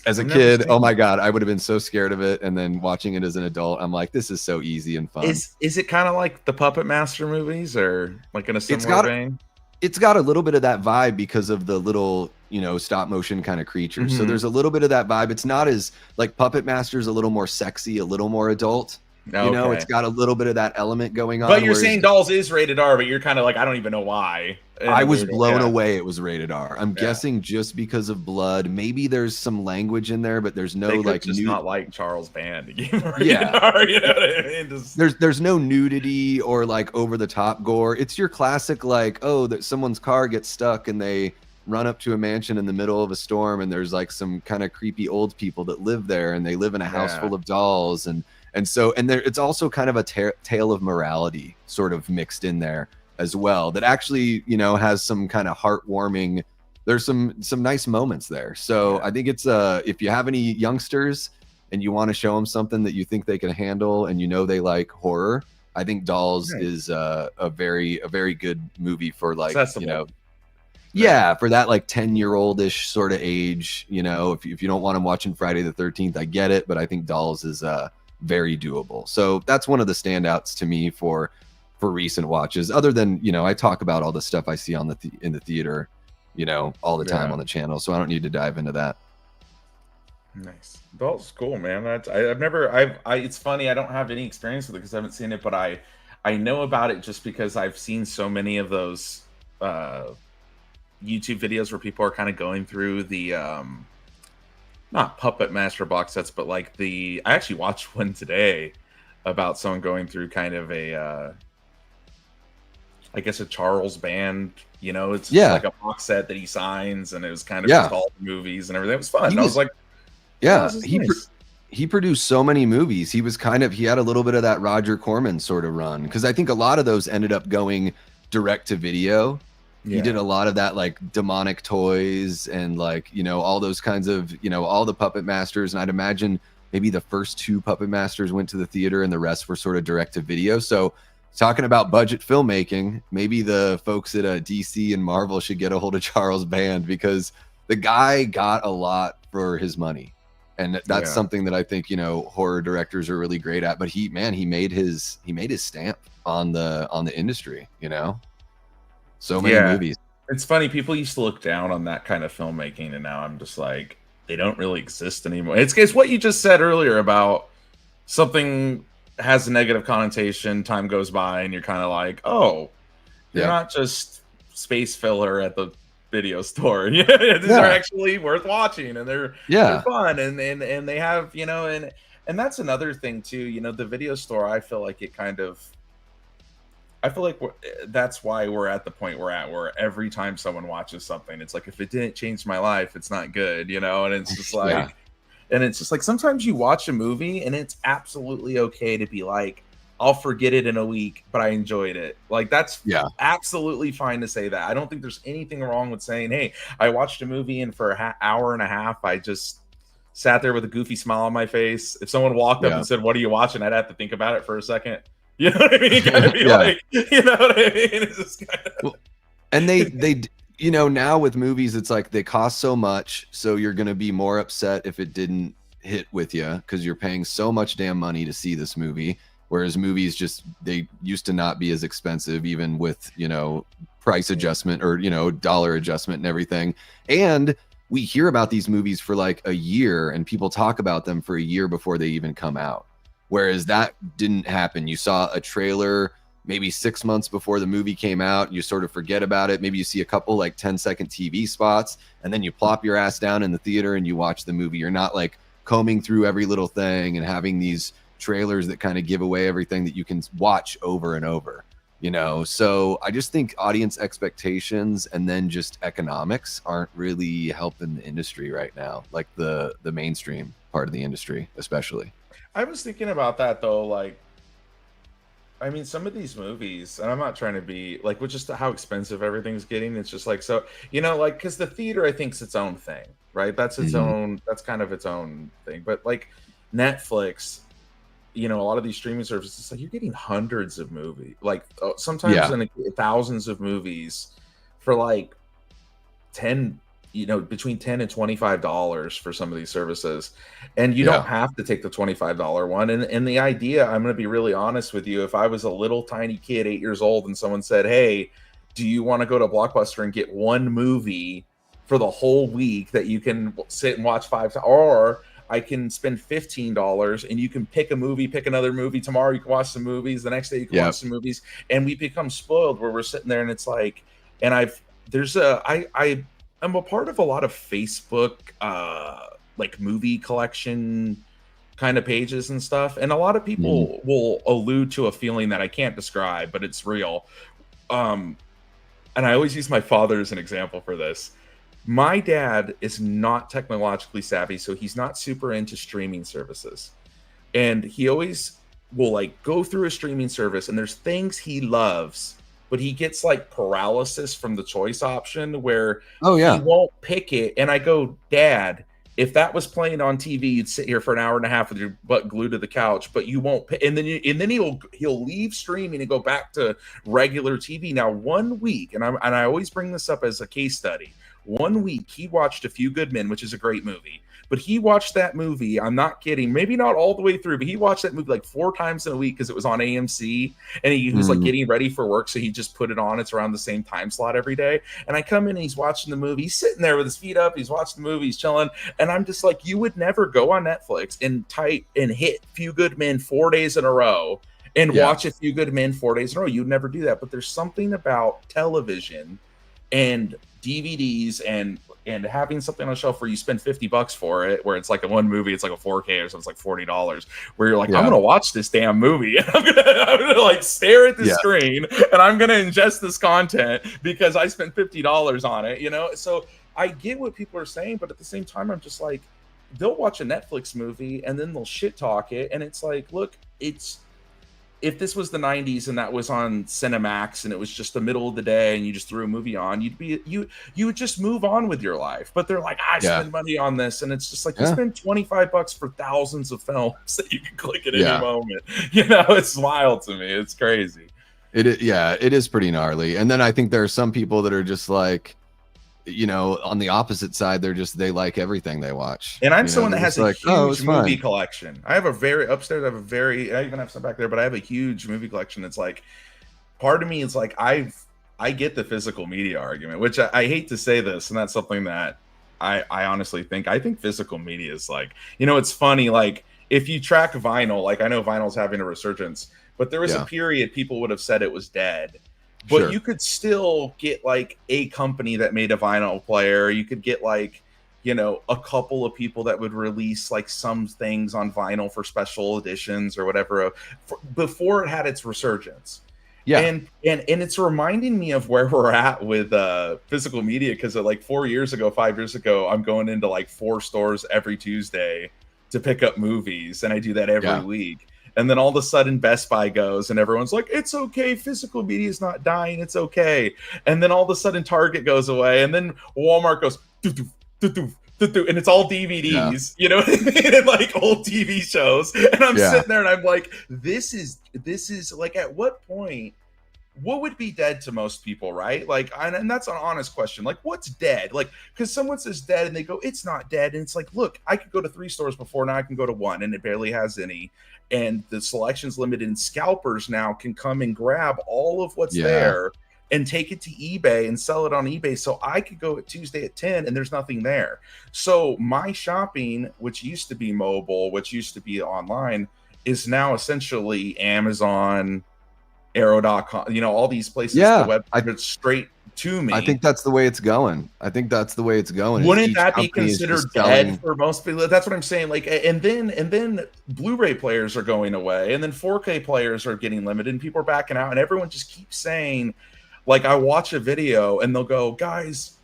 Speaker 1: as a kid, oh my god, I would have been so scared of it. And then watching it as an adult, I'm like, this is so easy and fun.
Speaker 2: Is it kind of like the Puppet Master movies, or like in a similar vein?
Speaker 1: It's got a little bit of that vibe because of the little, stop motion kind of creatures. Mm-hmm. So there's a little bit of that vibe. It's not as like Puppet Master's a little more sexy, a little more adult. Okay. It's got a little bit of that element going on.
Speaker 2: But you're saying Dolls is rated R, but you're kind of like, I don't even know why.
Speaker 1: I was blown away it was rated R. I'm guessing just because of blood. Maybe there's some language in there, but there's no like
Speaker 2: not like Charles Band to give R,
Speaker 1: you know what I mean? There's no nudity or like over the top gore. It's your classic like, that someone's car gets stuck and they run up to a mansion in the middle of a storm, and there's like some kind of creepy old people that live there, and they live in a house full of dolls, and it's also kind of a tale of morality sort of mixed in there as well, that actually has some kind of heartwarming. There's some nice moments there. So I think it's if you have any youngsters and you want to show them something that you think they can handle and they like horror, I think Dolls is a very good movie for like
Speaker 2: accessible.
Speaker 1: For that like 10-year-old-ish sort of age. If you don't want them watching Friday the 13th, I get it, but I think Dolls is very doable. So that's one of the standouts to me for recent watches, other than I talk about all the stuff I see on in the theater all the time on the channel, so I don't need to dive into that.
Speaker 2: Nice. Dolls is cool, man. It's funny, I don't have any experience with it because I haven't seen it, but I know about it just because I've seen so many of those YouTube videos where people are kind of going through the not Puppet Master box sets, but like I actually watched one today about someone going through kind of I guess a Charles Band, it's like a box set that he signs, and it was kind of just all the movies and everything. It was fun. I was like,
Speaker 1: he produced so many movies. He had a little bit of that Roger Corman sort of run, because I think a lot of those ended up going direct to video. He did a lot of that, like Demonic Toys and like, all those kinds of, all the Puppet Masters. And I'd imagine maybe the first 2 Puppet Masters went to the theater and the rest were sort of direct to video. So talking about budget filmmaking, maybe the folks at DC and Marvel should get a hold of Charles Band, because the guy got a lot for his money. And that's something that I think, you know, horror directors are really great at. But he made his stamp on the industry, you know. So many movies.
Speaker 2: It's funny, people used to look down on that kind of filmmaking, and now I'm just like, they don't really exist anymore. It's what you just said earlier about something has a negative connotation, time goes by, and you're kind of like, oh, they're not just space filler at the video store. These are actually worth watching, and they're fun, and they have, you know, and that's another thing too, you know, the video store, I feel like that's why we're at the point we're at, where every time someone watches something, it's like, if it didn't change my life, it's not good, you know. And it's just like and it's just like, sometimes you watch a movie and it's absolutely okay to be like, I'll forget it in a week, but I enjoyed it. Like, that's absolutely fine to say that. I don't think there's anything wrong with saying, hey, I watched a movie and for an hour and a half I just sat there with a goofy smile on my face. If someone walked up and said, what are you watching? I'd have to think about it for a second. You know what I mean? You gotta be like, you know what I mean? It's just kind of...
Speaker 1: Well, and they you know, now with movies, it's like they cost so much, so you're gonna be more upset if it didn't hit with you, because you're paying so much damn money to see this movie. Whereas movies they used to not be as expensive, even with, you know, price adjustment or, you know, dollar adjustment and everything. And we hear about these movies for like a year, and people talk about them for a year before they even come out. Whereas that didn't happen. You saw a trailer maybe 6 months before the movie came out. You sort of forget about it. Maybe you see a couple like 10-second TV spots, and then you plop your ass down in the theater and you watch the movie. You're not like combing through every little thing and having these trailers that kind of give away everything that you can watch over and over, you know. So I just think audience expectations and then just economics aren't really helping the industry right now, like the mainstream part of the industry especially.
Speaker 2: I was thinking about that though, like, I mean, some of these movies, and I'm not trying to be like, with just how expensive everything's getting, it's just like, so, you know, like, because the theater, I think, is its own thing, right? That's its own, that's kind of its own thing. But like Netflix, you know, a lot of these streaming services, like, you're getting hundreds of movies, like sometimes thousands of movies for like 10, you know, between $10 and $25 for some of these services. And you don't have to take the $25 one. And the idea, I'm going to be really honest with you, if I was a little tiny kid, 8 years old, and someone said, hey, do you want to go to Blockbuster and get one movie for the whole week that you can sit and watch 5 times, or I can spend $15 and you can pick a movie, pick another movie. Tomorrow you can watch some movies. The next day you can watch some movies. And we become spoiled where we're sitting there and it's like, and I'm a part of a lot of Facebook, like movie collection kind of pages and stuff. And a lot of people will allude to a feeling that I can't describe, but it's real. And I always use my father as an example for this. My dad is not technologically savvy, so he's not super into streaming services. And he always will like go through a streaming service and there's things he loves, but he gets like paralysis from the choice option where he won't pick it. And I go, Dad, if that was playing on TV, you'd sit here for an hour and a half with your butt glued to the couch, but you won't pick. And then he'll leave streaming and go back to regular TV. Now, 1 week, and I always bring this up as a case study. 1 week, he watched A Few Good Men, which is a great movie. But he watched that movie, I'm not kidding, maybe not all the way through, but he watched that movie like 4 times in a week because it was on AMC, and he was like getting ready for work, so he just put it on. It's around the same time slot every day. And I come in and he's watching the movie. He's sitting there with his feet up. He's watching the movie. He's chilling. And I'm just like, you would never go on Netflix and type and hit Few Good Men 4 days in a row and watch A Few Good Men 4 days in a row. You'd never do that. But there's something about television and DVDs and having something on a shelf where you spend $50 for it, where it's like a one movie, it's like a 4K or something, it's like $40, where you're like, I'm gonna watch this damn movie and I'm gonna like stare at the screen and I'm gonna ingest this content because I spent $50 on it, you know? So I get what people are saying, but at the same time, I'm just like, they'll watch a Netflix movie and then they'll shit talk it, and it's like, look, if this was the 90s and that was on Cinemax and it was just the middle of the day and you just threw a movie on, you would just move on with your life. But they're like, I spend money on this, and it's just like, you spend $25 for thousands of films that you can click at any moment. You know, it's wild to me. It's crazy.
Speaker 1: It is pretty gnarly. And then I think there are some people that are just like, you know, on the opposite side, they like everything they watch.
Speaker 2: And I'm someone that has a huge movie
Speaker 1: fun.
Speaker 2: collection. I have a very upstairs. I even have some back there, but I have a huge movie collection. It's like, part of me is like, I get the physical media argument, which I hate to say this, and that's something that I honestly think. I think physical media is like, you know, it's funny. Like, if you track vinyl, like I know vinyl's having a resurgence, but there was a period people would have said it was dead. But you could still get like a company that made a vinyl player. You could get like, you know, a couple of people that would release like some things on vinyl for special editions or whatever before it had its resurgence. Yeah. And it's reminding me of where we're at with physical media, because like 5 years ago, I'm going into like 4 stores every Tuesday to pick up movies, and I do that every week. And then all of a sudden Best Buy goes and everyone's like, it's okay. Physical media is not dying. It's okay. And then all of a sudden Target goes away. And then Walmart goes, and it's all DVDs, you know what I mean? And like old TV shows. And I'm sitting there and I'm like, this is like, at what point, what would be dead to most people, right? Like, and that's an honest question. Like, what's dead? Like, because someone says dead and they go, it's not dead. And it's like, look, I could go to 3 stores before, now I can go to 1 and it barely has any. And the selection's limited, and scalpers now can come and grab all of what's there and take it to eBay and sell it on eBay. So I could go at Tuesday at 10 and there's nothing there. So my shopping, which used to be mobile, which used to be online, is now essentially Amazon, Arrow.com, you know, all these places, the website straight to me.
Speaker 1: I think that's the way it's going.
Speaker 2: Wouldn't that be considered dead for most people? That's what I'm saying. Like, and then Blu-ray players are going away, and then 4K players are getting limited, and people are backing out, and everyone just keeps saying, like, I watch a video and they'll go, guys,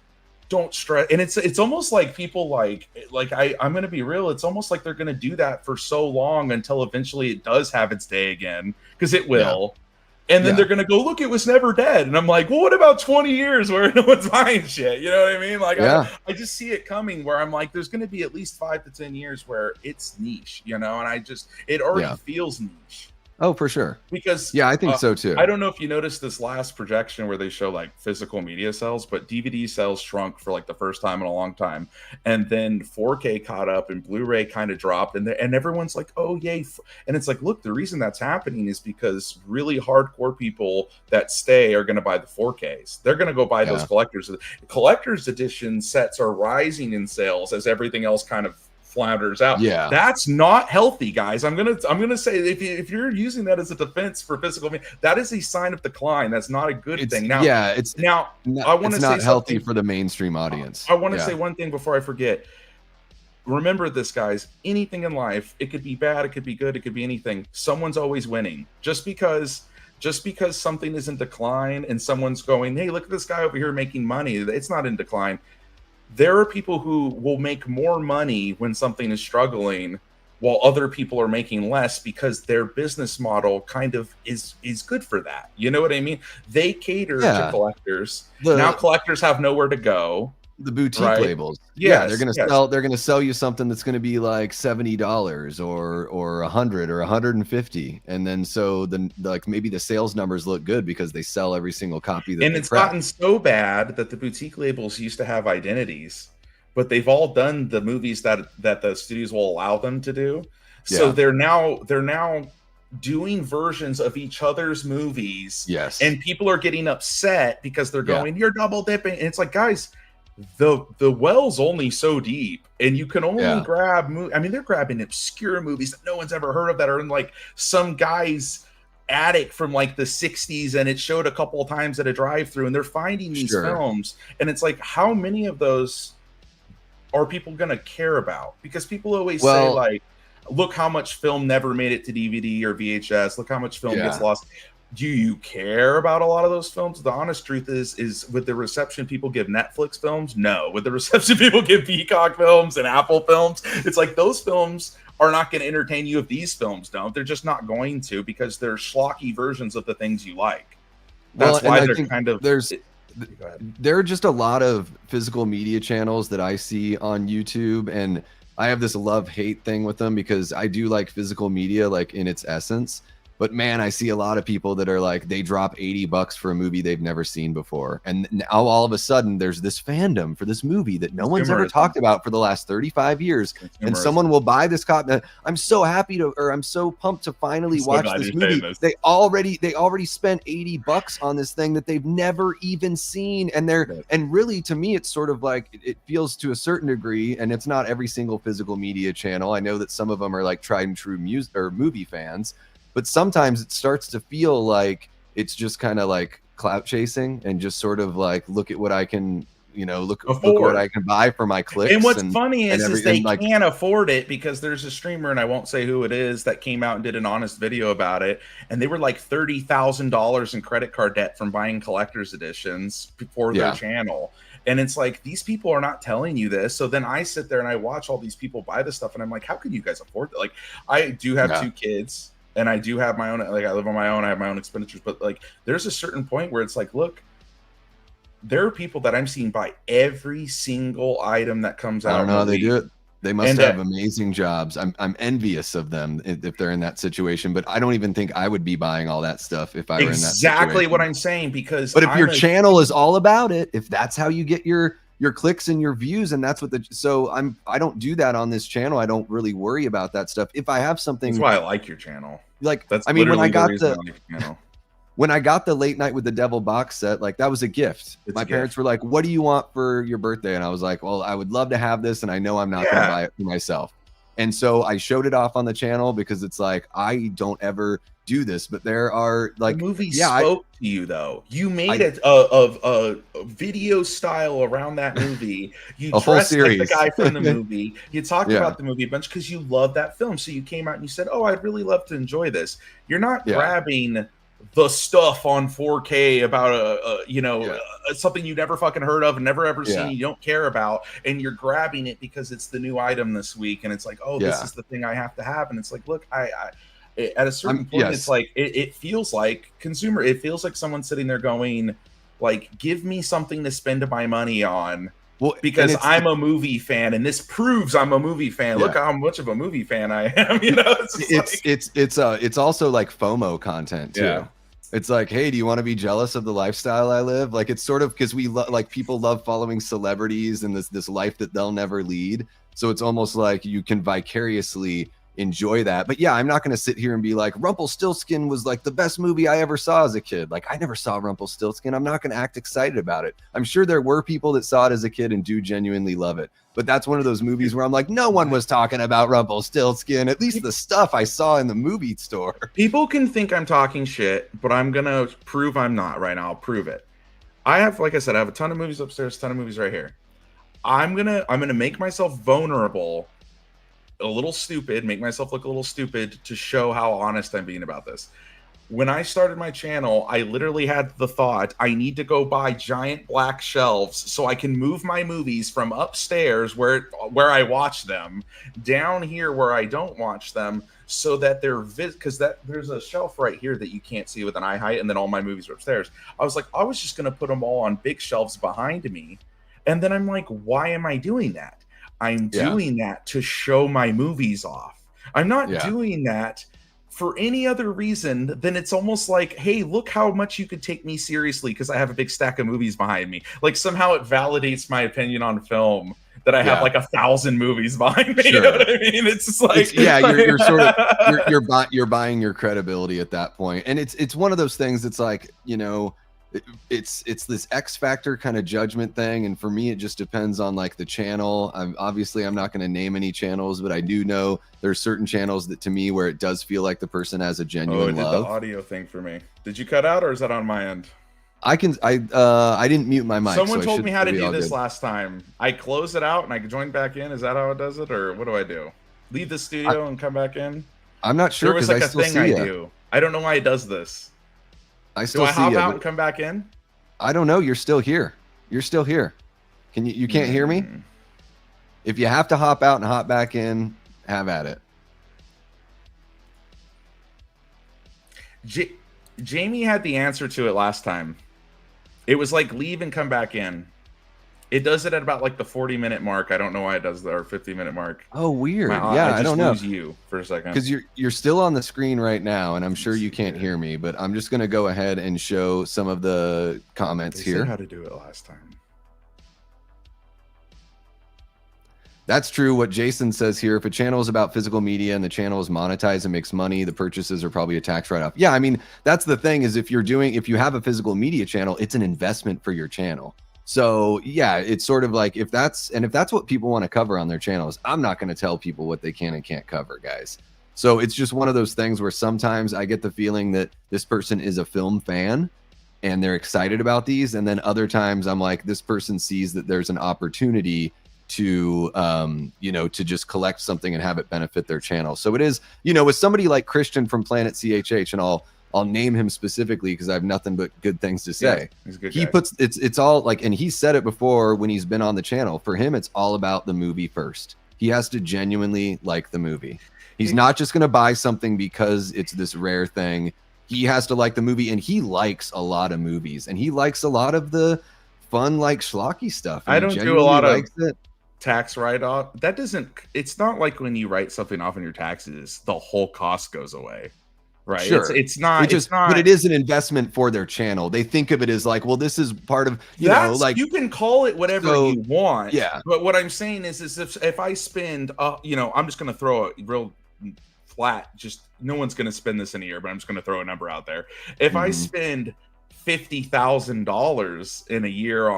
Speaker 2: don't stress. And it's almost like people I'm going to be real. It's almost like they're going to do that for so long until eventually it does have its day again, because it will. Yeah. And then they're going to go, look, it was never dead. And I'm like, well, what about 20 years where no one's buying shit? You know what I mean? Like, I just see it coming where I'm like, there's going to be at least 5 to 10 years where it's niche, you know? And it already feels niche.
Speaker 1: Oh, for sure.
Speaker 2: Because
Speaker 1: I think so too.
Speaker 2: I don't know if you noticed this last projection where they show like physical media sales, but DVD sales shrunk for like the first time in a long time, and then 4K caught up and Blu-ray kind of dropped, and everyone's like, oh yay. And it's like, look, the reason that's happening is because really hardcore people that stay are going to buy the 4Ks. They're going to go buy those collector's edition sets are rising in sales as everything else kind of flounders out. That's not healthy, guys. I'm gonna say, if you're using that as a defense for physical media, that is a sign of decline. That's not a good thing. Now, I want to say
Speaker 1: not healthy for the mainstream audience.
Speaker 2: I want to say one thing before I forget. Remember this, guys. Anything in life, it could be bad, it could be good, it could be anything. Someone's always winning. Just because something is in decline and someone's going, hey, look at this guy over here making money, it's not in decline. There are people who will make more money when something is struggling, while other people are making less, because their business model kind of is good for that. You know what I mean? They cater to collectors. Now collectors have nowhere to go.
Speaker 1: The boutique labels. They're gonna sell you something that's gonna be like $70 or $100 or $150, and then so like maybe the sales numbers look good because they sell every single copy.
Speaker 2: And it's gotten so bad that the boutique labels used to have identities, but they've all done the movies that the studios will allow them to do. So they're now doing versions of each other's movies.
Speaker 1: Yes,
Speaker 2: and people are getting upset because they're going, you're double dipping. And it's like, guys, the well's only so deep, and you can only grab I mean, they're grabbing obscure movies that no one's ever heard of, that are in like some guy's attic from like the 60s, and it showed a couple of times at a drive-through, and they're finding these films, and it's like, how many of those are people gonna care about? Because people always say, like, look how much film never made it to DVD or VHS, look how much film gets lost. Do you care about a lot of those films? The honest truth is with the reception people give Netflix films, no. With the reception people give Peacock films and Apple films, it's like those films are not going to entertain you if these films don't. They're just not going to, because they're schlocky versions of the things you like. That's why they're kind of
Speaker 1: there are just a lot of physical media channels that I see on YouTube, and I have this love-hate thing with them because I do like physical media, like in its essence. But man, I see a lot of people that are like, they drop $80 for a movie they've never seen before. And now all of a sudden there's this fandom for this movie that no one's ever talked about for the last 35 years. And someone will buy this copy. I'm so happy to, or I'm so pumped to finally watch this movie. They already spent $80 on this thing that they've never even seen. And and really, to me, it's sort of like, it feels to a certain degree, and it's not every single physical media channel. I know that some of them are like tried and true music or movie fans. But sometimes it starts to feel like it's just kind of like clout chasing and just sort of like, look at what I can, look what I can buy for my clicks.
Speaker 2: And what's funny is they can't afford it, because there's a streamer, and I won't say who it is, that came out and did an honest video about it. And they were like $30,000 in credit card debt from buying collector's editions for their channel. And it's like, these people are not telling you this. So then I sit there and I watch all these people buy this stuff, and I'm like, how can you guys afford that? Like, I do have 2 kids. And I do have my own, like, I live on my own, I have my own expenditures, but like, there's a certain point where it's like, look, there are people that I'm seeing buy every single item that comes out.
Speaker 1: I don't know how they do it. They must have amazing jobs. I'm envious of them if they're in that situation, but I don't even think I would be buying all that stuff if I were in that situation.
Speaker 2: Exactly what I'm saying, because
Speaker 1: but if your channel is all about it, if that's how you get your clicks and your views, and that's what I don't do that on this channel. I don't really worry about that stuff. If I have something,
Speaker 2: that's why I like your channel.
Speaker 1: Like, I mean, when I got when I got the Late Night with the Devil box set, like, that was a gift. My parents were like, what do you want for your birthday? And I was like, well, I would love to have this, and I know I'm not going to buy it for myself. And so I showed it off on the channel, because it's like, I don't ever do this, but there are like,
Speaker 2: the movie spoke to you, though. You made it a video style around that movie. You dressed like the guy from the movie. You talked about the movie a bunch because you love that film. So you came out and you said, oh, I'd really love to enjoy this. You're not grabbing the stuff on 4K about something you never fucking heard of and never ever seen, you don't care about, and you're grabbing it because it's the new item this week, and it's like, oh, this is the thing I have to have. And it's like, look, I at a certain point, it's like, it feels like consumer, it feels like someone sitting there going, like, give me something to spend my money on. Well, because I'm a movie fan, and this proves I'm a movie fan. Look how much of a movie fan I am.
Speaker 1: It's also like FOMO content too. It's like, hey, do you want to be jealous of the lifestyle I live? Like, it's sort of because like people love following celebrities and this life that they'll never lead. So it's almost like you can vicariously enjoy that. But yeah, I'm not going to sit here and be like, Rumpelstiltskin was like the best movie I ever saw as a kid. Like, I never saw Rumpelstiltskin. I'm not going to act excited about it. I'm sure there were people that saw it as a kid and do genuinely love it. But that's one of those movies where I'm like, no one was talking about Rumpelstiltskin, at least the stuff I saw in the movie store.
Speaker 2: People can think I'm talking shit, but I'm going to prove I'm not right now. I'll prove it. I have, like I said, I have a ton of movies upstairs, a ton of movies right here. I'm going to make myself vulnerable, a little stupid, make myself look a little stupid to show how honest I'm being about this. When I started my channel, I literally had the thought, I need to go buy giant black shelves so I can move my movies from upstairs where I watch them down here where I don't watch them, so that they're because there's a shelf right here that you can't see with an eye height, and then all my movies are upstairs. I was like, I was just going to put them all on big shelves behind me. And then I'm like, why am I doing that? I'm doing that to show my movies off. I'm not doing that for any other reason than it's almost like, hey, look how much you could take me seriously because I have a big stack of movies behind me. Like, somehow it validates my opinion on film that I have like 1,000 movies behind me. Sure. You know what I mean? It's just like,
Speaker 1: you're sort of you're buying your credibility at that point. And it's one of those things that's like, it's this X factor kind of judgment thing, and for me it just depends on like the channel. I'm not going to name any channels, but I do know there's certain channels that to me where it does feel like the person has a genuine love.
Speaker 2: The audio thing for me. Did you cut out, or is that on my end?
Speaker 1: I didn't mute my mic.
Speaker 2: Someone told me how to do this last time. I close it out and I join back in. Is that how it does it, or what do I do? Leave the studio and come back in?
Speaker 1: I'm not sure.
Speaker 2: There was like a thing I do. I don't know why it does this. Do I hop out and come back in?
Speaker 1: I don't know. You're still here. You're still here. You can't hear me? If you have to hop out and hop back in, have at it.
Speaker 2: Jamie had the answer to it last time. It was like leave and come back in. It does it at about like the 40-minute mark. I don't know why it does that, or 50-minute mark.
Speaker 1: Oh, weird.
Speaker 2: Yeah,
Speaker 1: I don't know.
Speaker 2: Lose you for a second
Speaker 1: because you're still on the screen right now, and I'm sure you can't hear me, but I'm just gonna go ahead and show some of the comments here.
Speaker 2: How to do it last time.
Speaker 1: That's true. What Jason says here, if a channel is about physical media and the channel is monetized and makes money, the purchases are probably a tax write-off. Yeah, I mean, that's the thing, is if you have a physical media channel, it's an investment for your channel. So yeah, it's sort of like, if that's what people want to cover on their channels, I'm not going to tell people what they can and can't cover, guys. So it's just one of those things where sometimes I get the feeling that this person is a film fan and they're excited about these, and then other times I'm like, this person sees that there's an opportunity to to just collect something and have it benefit their channel. So it is, with somebody like Christian from Planet CHH, and I'll name him specifically because I have nothing but good things to say.
Speaker 2: Yeah, he's a good
Speaker 1: guy. Puts it's all like, and he said it before when he's been on the channel, for him it's all about the movie first. He has to genuinely like the movie. He's not just going to buy something because it's this rare thing. He has to like the movie, and he likes a lot of movies, and he likes a lot of the fun, like schlocky stuff.
Speaker 2: I don't do a lot of tax write-off. It's not like when you write something off in your taxes, the whole cost goes away, right?
Speaker 1: Sure.
Speaker 2: It's not,
Speaker 1: but it is an investment for their channel. They think of it as like, well, this is part of, like,
Speaker 2: you can call it whatever you want.
Speaker 1: Yeah.
Speaker 2: But what I'm saying is if I spend, I'm just going to throw a real flat, just no one's going to spend this in a year, but I'm just going to throw a number out there. If I spend $50,000 in a year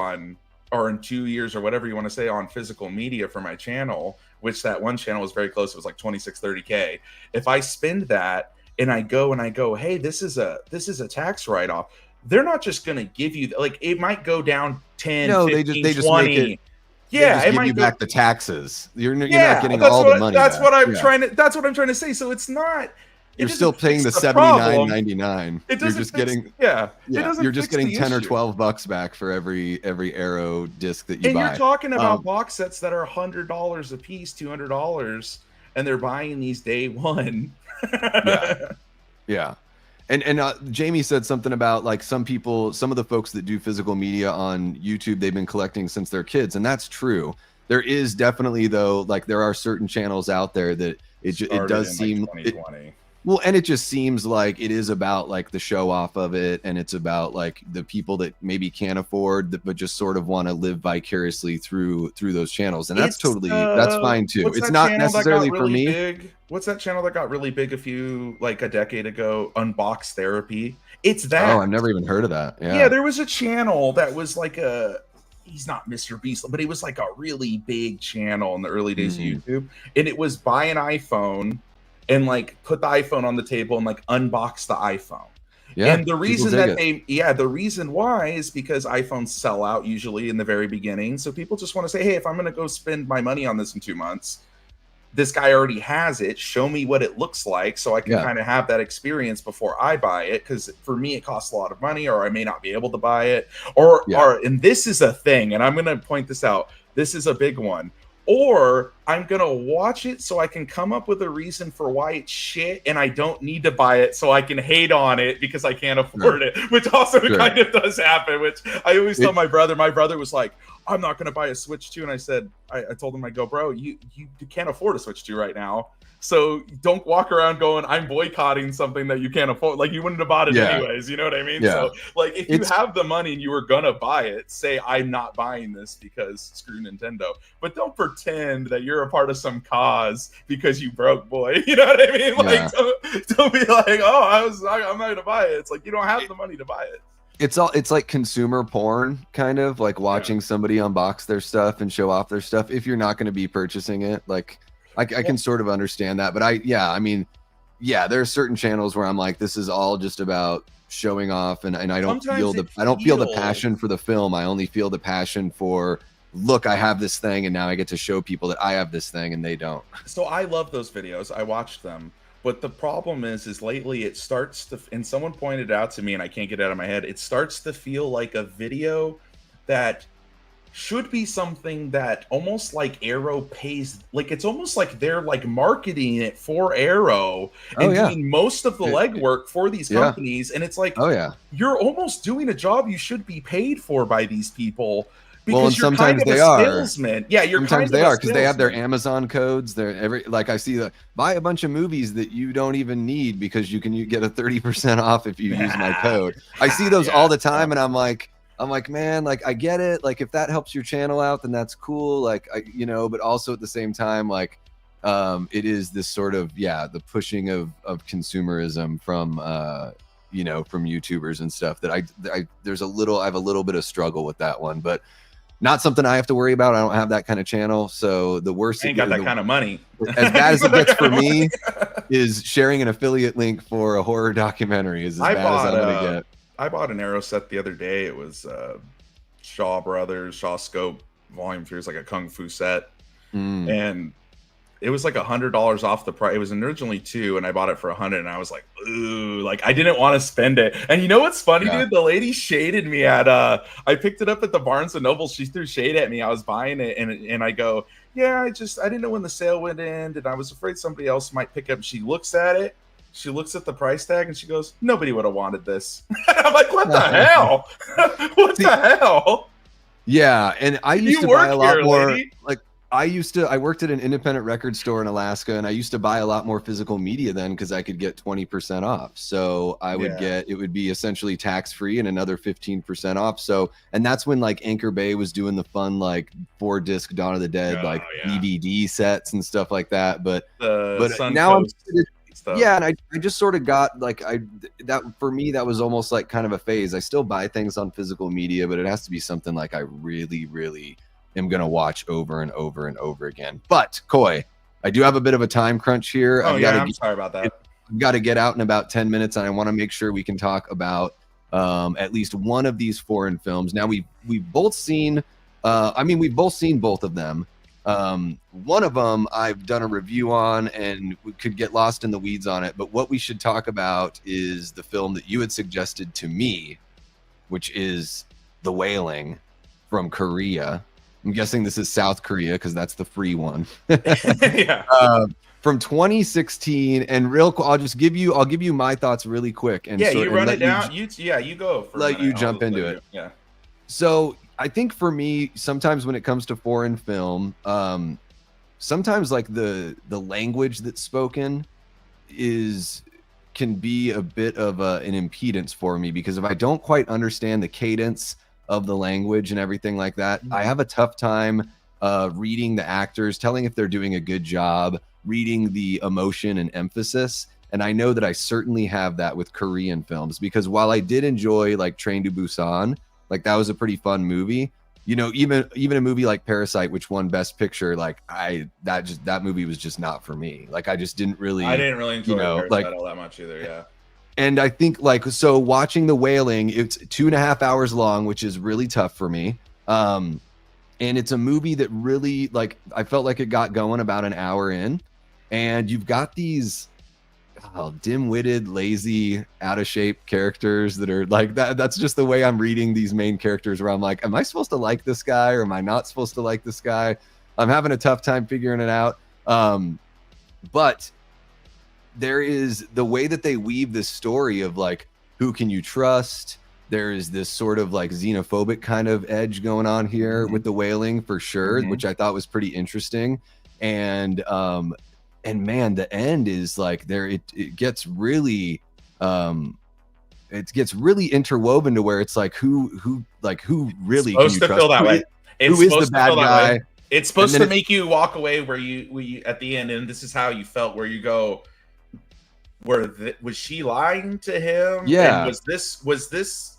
Speaker 2: or in 2 years, or whatever you want to say, on physical media for my channel, which that one channel was very close, it was like 26-30K. If I spend that and I go, hey, this is a tax write-off, they're not just going to give you, like, it might go down 10, no, 15, they just 20. Make it,
Speaker 1: yeah, it might give you back the taxes. You're not getting all the money.
Speaker 2: That's what I'm trying to say. So it's not.
Speaker 1: You're still paying the $79.99. You're just getting you're just getting 10 or 12 bucks back for every Arrow disc that you buy.
Speaker 2: And you're talking about box sets that are $100 a piece, $200, and they're buying these day one.
Speaker 1: Yeah. And Jamie said something about, like, some of the folks that do physical media on YouTube, they've been collecting since they're kids, and that's true. There is definitely, though, like, there are certain channels out there that it does seem. Well, and it just seems like it is about, like, the show off of it, and it's about, like, the people that maybe can't afford but just sort of want to live vicariously through those channels, and that's that's fine too. It's not necessarily for me.
Speaker 2: Big? What's that channel that got really big a decade ago? Unbox Therapy. It's that.
Speaker 1: Oh, I've never even heard of that.
Speaker 2: Yeah, there was a channel that was like he's not Mr. Beast, but it was like a really big channel in the early days of YouTube, and it was buy an iPhone and, like, put the iPhone on the table and, like, unbox the iPhone. Yeah, and the reason the reason why is because iPhones sell out usually in the very beginning. So people just want to say, hey, if I'm going to go spend my money on this in 2 months, this guy already has it. Show me what it looks like so I can kind of have that experience before I buy it. Because for me, it costs a lot of money, or I may not be able to buy it. And this is a thing, and I'm going to point this out. This is a big one. Or I'm going to watch it so I can come up with a reason for why it's shit, and I don't need to buy it so I can hate on it because I can't afford it, which also kind of does happen, which I always tell my brother. My brother was like, I'm not going to buy a Switch 2. And I said, I told him, I go, bro, you can't afford a Switch 2 right now. So don't walk around going, I'm boycotting something that you can't afford. Like, you wouldn't have bought it anyways. You know what I mean?
Speaker 1: Yeah.
Speaker 2: So, like, if you have the money and you were going to buy it, say, I'm not buying this because screw Nintendo. But don't pretend that you're a part of some cause because you broke, boy. You know what I mean? Like, don't be like, oh, I'm not going to buy it. It's like, you don't have the money to buy it.
Speaker 1: It's like consumer porn, kind of like watching somebody unbox their stuff and show off their stuff. If you're not going to be purchasing it, like, I can sort of understand that, but I mean, there are certain channels where I'm like, this is all just about showing off, and I don't feel the passion for the film. I only feel the passion for, look, I have this thing, and now I get to show people that I have this thing, and they don't.
Speaker 2: So I love those videos. I watched them, but the problem is lately it starts to, and someone pointed out to me, and I can't get it out of my head, it starts to feel like a video that should be something that almost like Arrow pays, like it's almost like they're like marketing it for Arrow and doing most of the legwork for these companies. And it's like, you're almost doing a job you should be paid for by these people. Because you're kind of a salesman. Yeah, you're
Speaker 1: sometimes
Speaker 2: kind
Speaker 1: they
Speaker 2: of
Speaker 1: are because they have their Amazon codes. They're like I see buy a bunch of movies that you don't even need because you get a 30% off if you use my code. I see those all the time, and I'm like, man, like I get it. Like if that helps your channel out, then that's cool. Like but also at the same time, like it is this sort of the pushing of consumerism from from YouTubers and stuff that I have a little bit of struggle with that one, but not something I have to worry about. I don't have that kind of channel. So the worst,
Speaker 2: I ain't got that kind of money.
Speaker 1: As bad as it gets for me is sharing an affiliate link for a horror documentary is as bad as I'm gonna get.
Speaker 2: I bought an Arrow set the other day. It was Shaw Brothers, Shaw Scope Volume 3. It was like a Kung Fu set. And it was like $100 off the price. It was originally $200, and I bought it for $100. And I was like, ooh, like I didn't want to spend it. And you know what's funny, dude? The lady shaded me at. I picked it up at the Barnes and Noble. She threw shade at me. I was buying it, and I go, I didn't know when the sale would end, and I was afraid somebody else might pick up. She looks at it. She looks at the price tag, and she goes, nobody would have wanted this. I'm like, what the hell? What the hell?
Speaker 1: Yeah, and I used to buy a lot more. Like I worked at an independent record store in Alaska, and I used to buy a lot more physical media then because I could get 20% off. So I would it would be essentially tax free and another 15% off. So, and that's when like Anchor Bay was doing the fun like 4-disc Dawn of the Dead DVD sets and stuff like that. But now I'm and I just sort of got like that for me that was almost like kind of a phase. I still buy things on physical media, but it has to be something like I really, really am going to watch over and over and over again. But Coy, I do have a bit of a time crunch here.
Speaker 2: I'm sorry about that.
Speaker 1: I've got to get out in about 10 minutes, and I want to make sure we can talk about at least one of these foreign films. Now we've both seen we've both seen both of them. One of them I've done a review on, and we could get lost in the weeds on it, but what we should talk about is the film that you had suggested to me, which is The Wailing from Korea. I'm guessing this is South Korea because that's the free one. From 2016, and I'll give you my thoughts really quick. And
Speaker 2: you run it down. You go.
Speaker 1: Let you jump into it.
Speaker 2: Yeah.
Speaker 1: So I think for me, sometimes when it comes to foreign film, sometimes like the language that's spoken can be a bit of an impedance for me, because if I don't quite understand the cadence of the language and everything like that, I have a tough time reading the actors, telling if they're doing a good job, reading the emotion and emphasis. And I know that I certainly have that with Korean films, because while I did enjoy like Train to Busan, like that was a pretty fun movie, even a movie like Parasite, which won Best Picture, like that movie was just not for me. Like I didn't really
Speaker 2: enjoy Parasite all that much either. Yeah.
Speaker 1: And I think so watching The Wailing, it's 2.5 hours long, which is really tough for me. And it's a movie that really, like, I felt like it got going about an hour in, and you've got these dim-witted, lazy, out of shape characters that are like that. That's just the way I'm reading these main characters, where I'm like, am I supposed to like this guy or am I not supposed to like this guy? I'm having a tough time figuring it out. But there is the way that they weave this story of like, who can you trust? There is this sort of like xenophobic kind of edge going on here with The Wailing for sure, which I thought was pretty interesting. And man, the end is like it gets really interwoven to where it's like who really
Speaker 2: supposed to feel that way.
Speaker 1: Who is the bad guy?
Speaker 2: It's supposed to make you walk away where you at the end, and this is how you felt, where you go, was she lying to him?
Speaker 1: Yeah.
Speaker 2: And was this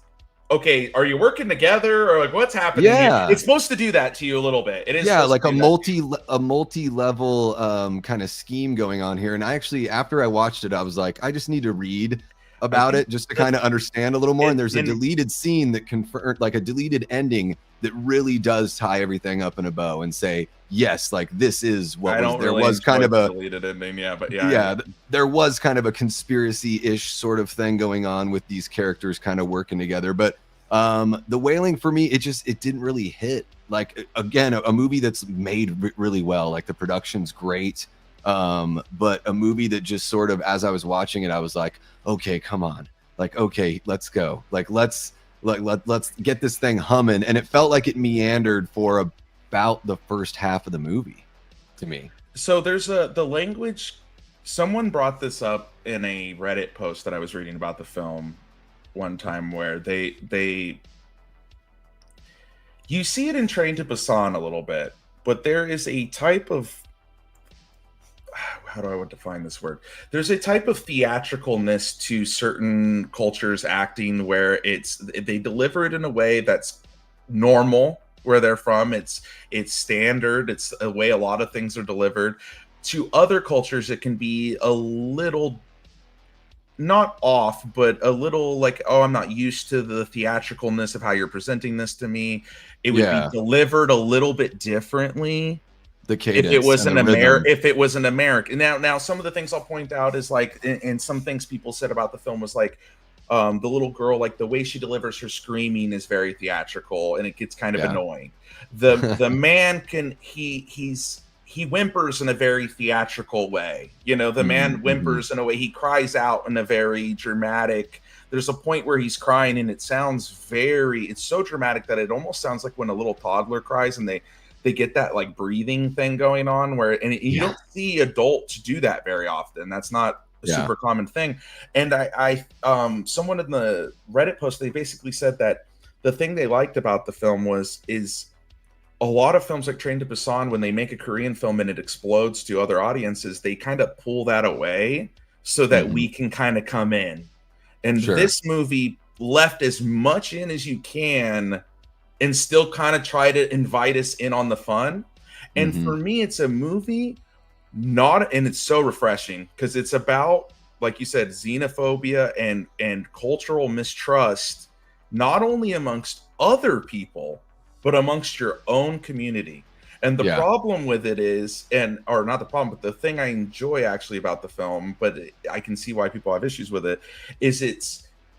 Speaker 2: okay? Are you working together, or like what's happening?
Speaker 1: Yeah.
Speaker 2: It's supposed to do that to you a little bit. It is.
Speaker 1: Yeah, like a multi-level kind of scheme going on here. And I actually, after I watched it, I was like, I just need to read about it just to kind of understand a little more. And there's a deleted scene that like a deleted ending that really does tie everything up in a bow and say, yes, like this is what there was kind of a
Speaker 2: deleted ending.
Speaker 1: There was kind of a conspiracy-ish sort of thing going on with these characters kind of working together. But The Wailing for me, it didn't really hit. Like again, a movie that's made really well. Like the production's great, but a movie that just sort of, as I was watching it, I was like, okay, come on, like okay, let's go, like let's get this thing humming. And it felt like it meandered for about the first half of the movie to me.
Speaker 2: So there's the language. Someone brought this up in a Reddit post that I was reading about the film one time, where they you see it in Train to Busan a little bit, but there is a type of, how do I want to define this word? There's a type of theatricalness to certain cultures acting where they deliver it in a way that's normal where they're from. It's standard. It's a way a lot of things are delivered. To other cultures, it can be a little not off, but a little like, oh, I'm not used to the theatricalness of how you're presenting this to me. It would be delivered a little bit differently.
Speaker 1: The cadence,
Speaker 2: if it was an American. Now some of the things I'll point out is like, and some things people said about the film was like, the little girl, like the way she delivers her screaming is very theatrical, and it gets kind of annoying. The man he whimpers in a very theatrical way. You know, the man whimpers in a way, he cries out in a very dramatic. There's a point where he's crying and it's so dramatic that it almost sounds like when a little toddler cries, and they get that like breathing thing going on you don't see adults do that very often. That's not a super common thing. And I someone in the Reddit post, they basically said that the thing they liked about the film is a lot of films like Train to Busan, when they make a Korean film and it explodes to other audiences, they kind of pull that away so that we can kind of come in. And this movie left as much in as you can and still kind of try to invite us in on the fun. And for me, it's a movie and it's so refreshing because it's about, like you said, xenophobia and cultural mistrust, not only amongst other people, but amongst your own community. And the problem with it is, or not the problem, but the thing I enjoy actually about the film, but I can see why people have issues with it, is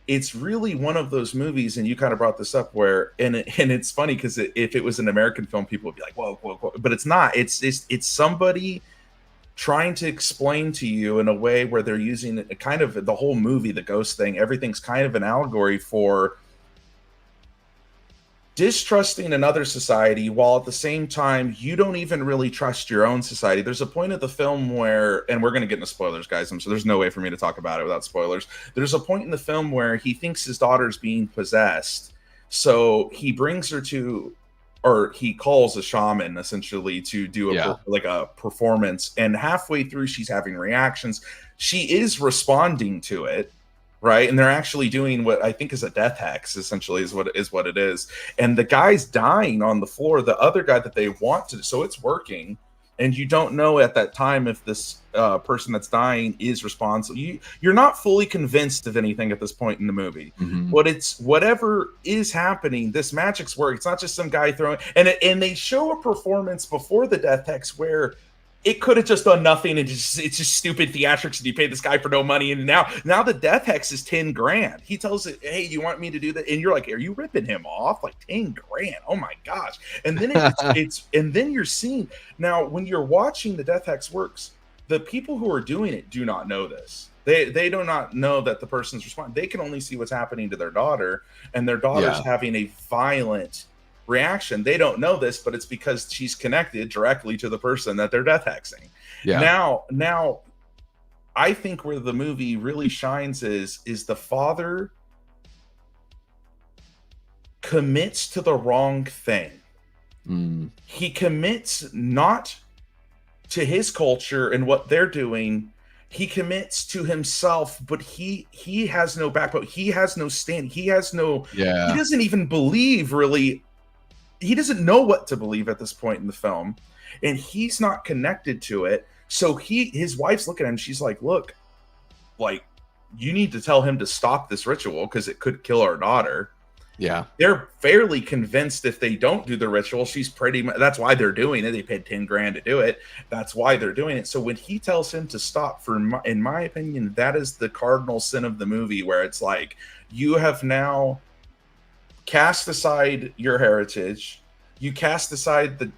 Speaker 2: it's really one of those movies, and you kind of brought this up, where, and it's funny because if it was an American film, people would be like, whoa, whoa, whoa. But it's not. It's somebody trying to explain to you in a way where they're using kind of the whole movie, the ghost thing, everything's kind of an allegory for distrusting another society while at the same time you don't even really trust your own society. There's a point of the film where, and we're going to get into spoilers, guys, so there's no way for me to talk about it without spoilers. There's a point in the film where he thinks his daughter's being possessed, so he brings her to, or he calls a shaman essentially to do a performance, and halfway through she's having reactions. She is responding to it, right? And they're actually doing what I think is a death hex, essentially, is what it is. And the guy's dying on the floor, the other guy that they want to, so it's working. And you don't know at that time if this person that's dying is responsible. You're not fully convinced of anything at this point in the movie. But it's whatever is happening, this magic's work. It's not just some guy throwing, and they show a performance before the death hex where it could have just done nothing, and it's just stupid theatrics, and you pay this guy for no money, and now the death hex is 10 grand. He tells it, hey, you want me to do that? And you're like, are you ripping him off? Like 10 grand? Oh my gosh. And then and then you're seeing, now when you're watching the death hex works, the people who are doing it do not know this. They do not know that the person's responding. They can only see what's happening to their daughter, and their daughter's having a violent reaction. They don't know this, but it's because she's connected directly to the person that they're death hexing. Now I think where the movie really shines is the father commits to the wrong thing. He commits not to his culture and what they're doing. He commits to himself, but he has no backbone. He has no stand. He has no, he doesn't even believe really. He doesn't know what to believe at this point in the film, and he's not connected to it. So his wife's looking at him. She's like, look, like, you need to tell him to stop this ritual because it could kill our daughter. They're fairly convinced if they don't do the ritual, she's pretty much, that's why they're doing it. They paid 10 grand to do it. That's why they're doing it. So when he tells him to stop, in my opinion, that is the cardinal sin of the movie, where it's like, you have now cast aside your heritage, you cast aside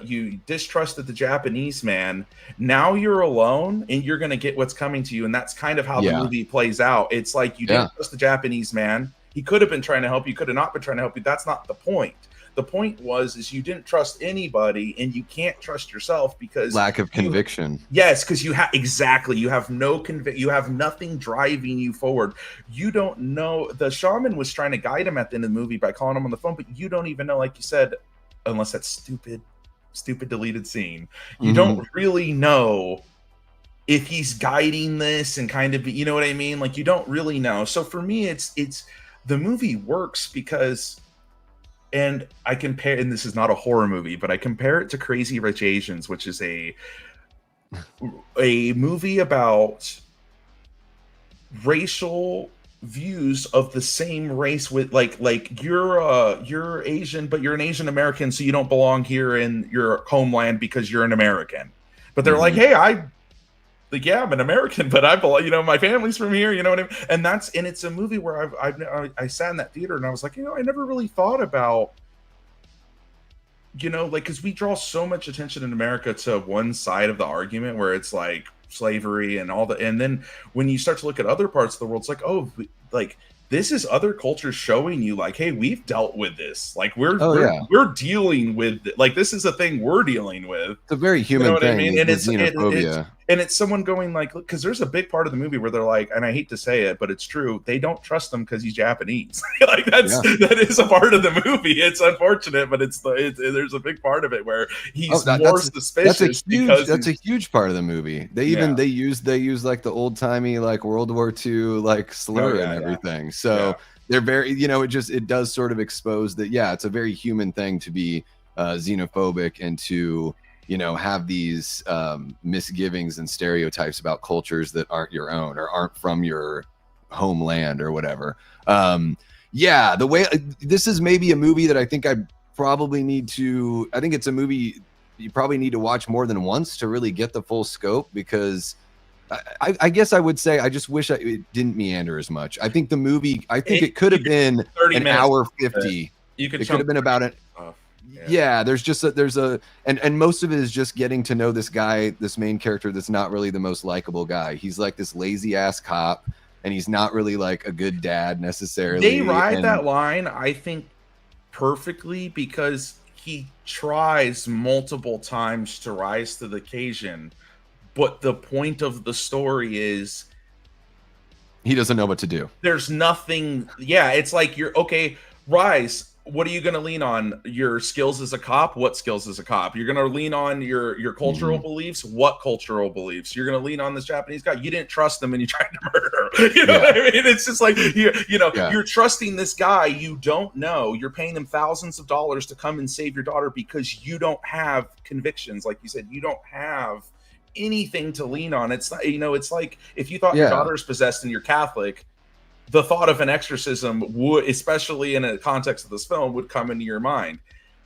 Speaker 2: you distrusted the Japanese man. Now you're alone and you're going to get what's coming to you. And that's kind of how the movie plays out. It's like you didn't trust the Japanese man. He could have been trying to help you, could have not been trying to help you. That's not the point. The point is you didn't trust anybody, and you can't trust yourself because
Speaker 1: lack of conviction.
Speaker 2: Yes, because you have you have no you have nothing driving you forward. You don't know. The shaman was trying to guide him at the end of the movie by calling him on the phone, but you don't even know, like you said, unless that stupid deleted scene. You don't really know if he's guiding this and kind of, you know what I mean? Like, you don't really know. So for me, it's the movie works because. And I compare, and this is not a horror movie, but I compare it to Crazy Rich Asians, which is a movie about racial views of the same race with like you're Asian, but you're an Asian American, so you don't belong here in your homeland because you're an American. But they're like, hey, I'm an American, but I belong, you know, my family's from here, you know what I mean? And it's a movie where I sat in that theater and I was like, you know, I never really thought about, you know, like, because we draw so much attention in America to one side of the argument where it's like slavery and all the, and then when you start to look at other parts of the world, it's like, oh, like, this is other cultures showing you like, hey, we've dealt with this. Like we're dealing with it. Like this is a thing we're dealing with.
Speaker 1: It's a very human thing.
Speaker 2: I mean? And
Speaker 1: xenophobia.
Speaker 2: It's someone going like, because there's a big part of the movie where they're like, and I hate to say it, but it's true. They don't trust him because he's Japanese. Like that is a part of the movie. It's unfortunate, but there's a big part of it where he's more suspicious.
Speaker 1: That's a huge part of the movie. They use like the old timey like World War II like slur and everything. So they're very, you know, it does sort of expose that, it's a very human thing to be xenophobic and to, you know, have these misgivings and stereotypes about cultures that aren't your own or aren't from your homeland or whatever. The way this is maybe a movie that I think I think it's a movie you probably need to watch more than once to really get the full scope, because I guess I would say I just wish it didn't meander as much. I think the movie, it could have been an hour 50. It could have been about it. And most of it is just getting to know this guy, this main character that's not really the most likable guy. He's like this lazy ass cop, and he's not really like a good dad necessarily.
Speaker 2: They ride that line, I think, perfectly, because he tries multiple times to rise to the occasion. But the point of the story is
Speaker 1: he doesn't know what to do.
Speaker 2: There's nothing. Yeah, it's like you're okay, rise. What are you going to lean on? Your skills as a cop? What skills as a cop? You're going to lean on your cultural beliefs? What cultural beliefs? You're going to lean on this Japanese guy. You didn't trust him and you tried to murder him. You know what I mean? It's just like, you're trusting this guy you don't know. You're paying him thousands of dollars to come and save your daughter because you don't have convictions. Like you said, you don't have anything to lean on. It's not, it's like if you thought your daughter's possessed and you're Catholic, the thought of an exorcism would, especially in a context of this film, would come into your mind.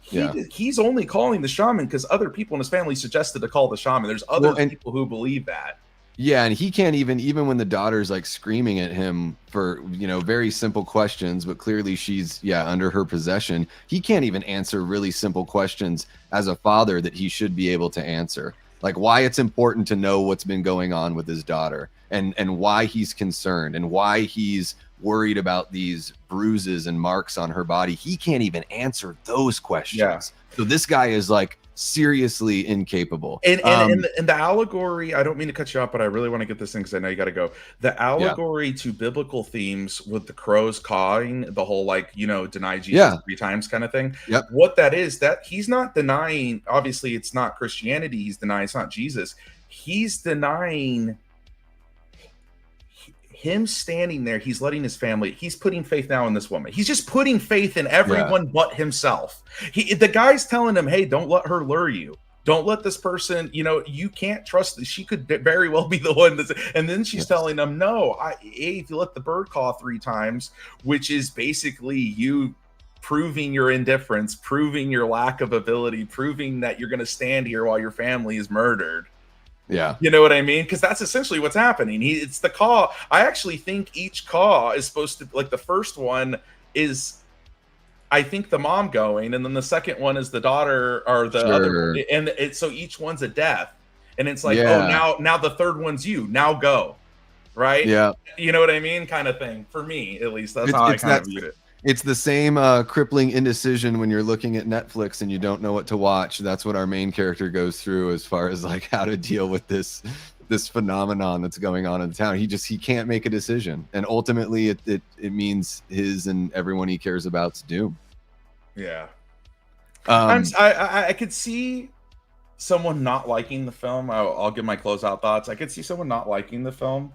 Speaker 2: He's only calling the shaman because other people in his family suggested to call the shaman. There's other people who believe that.
Speaker 1: Yeah, and he can't even when the daughter's like screaming at him for, very simple questions, but clearly she's under her possession. He can't even answer really simple questions as a father that he should be able to answer. Like why it's important to know what's been going on with his daughter and why he's concerned and why he's worried about these bruises and marks on her body. He can't even answer those questions. Yeah. So this guy is like seriously incapable.
Speaker 2: And the allegory, I don't mean to cut you off, but I really want to get this in because I know you got to go. The allegory to biblical themes with the crows cawing, the whole deny Jesus 3 times kind of thing.
Speaker 1: Yep.
Speaker 2: What that is, that he's not denying, obviously it's not Christianity he's denying, it's not Jesus. He's denying him standing there. He's letting his family, he's putting faith now in this woman. He's just putting faith in everyone but himself. The guy's telling him, hey, don't let her lure you. Don't let this person, you can't trust that she could very well be the one that's, and then she's telling him, no, if you let the bird caw 3 times, which is basically you proving your indifference, proving your lack of ability, proving that you're going to stand here while your family is murdered.
Speaker 1: Yeah.
Speaker 2: You know what I mean? Because that's essentially what's happening. It's the caw. I actually think each caw is supposed to, like the first one is I think the mom going, and then the second one is the daughter or the
Speaker 1: Sure.
Speaker 2: other, and so each one's a death, and it's like, oh,
Speaker 1: Yeah.
Speaker 2: now the third one's you. Now go, right?
Speaker 1: Yeah.
Speaker 2: You know what I mean? Kind of thing. For me, at least, that's
Speaker 1: It's
Speaker 2: how I
Speaker 1: it's
Speaker 2: kind
Speaker 1: that
Speaker 2: of viewed it.
Speaker 1: it's the same crippling indecision when you're looking at Netflix and you don't know what to watch. That's what our main character goes through as far as like how to deal with this phenomenon that's going on in the town. He can't make a decision, and ultimately it means his and everyone he cares about's doom.
Speaker 2: Yeah.
Speaker 1: Um,
Speaker 2: I could see someone not liking the film. I'll give my closeout thoughts. I could see someone not liking the film.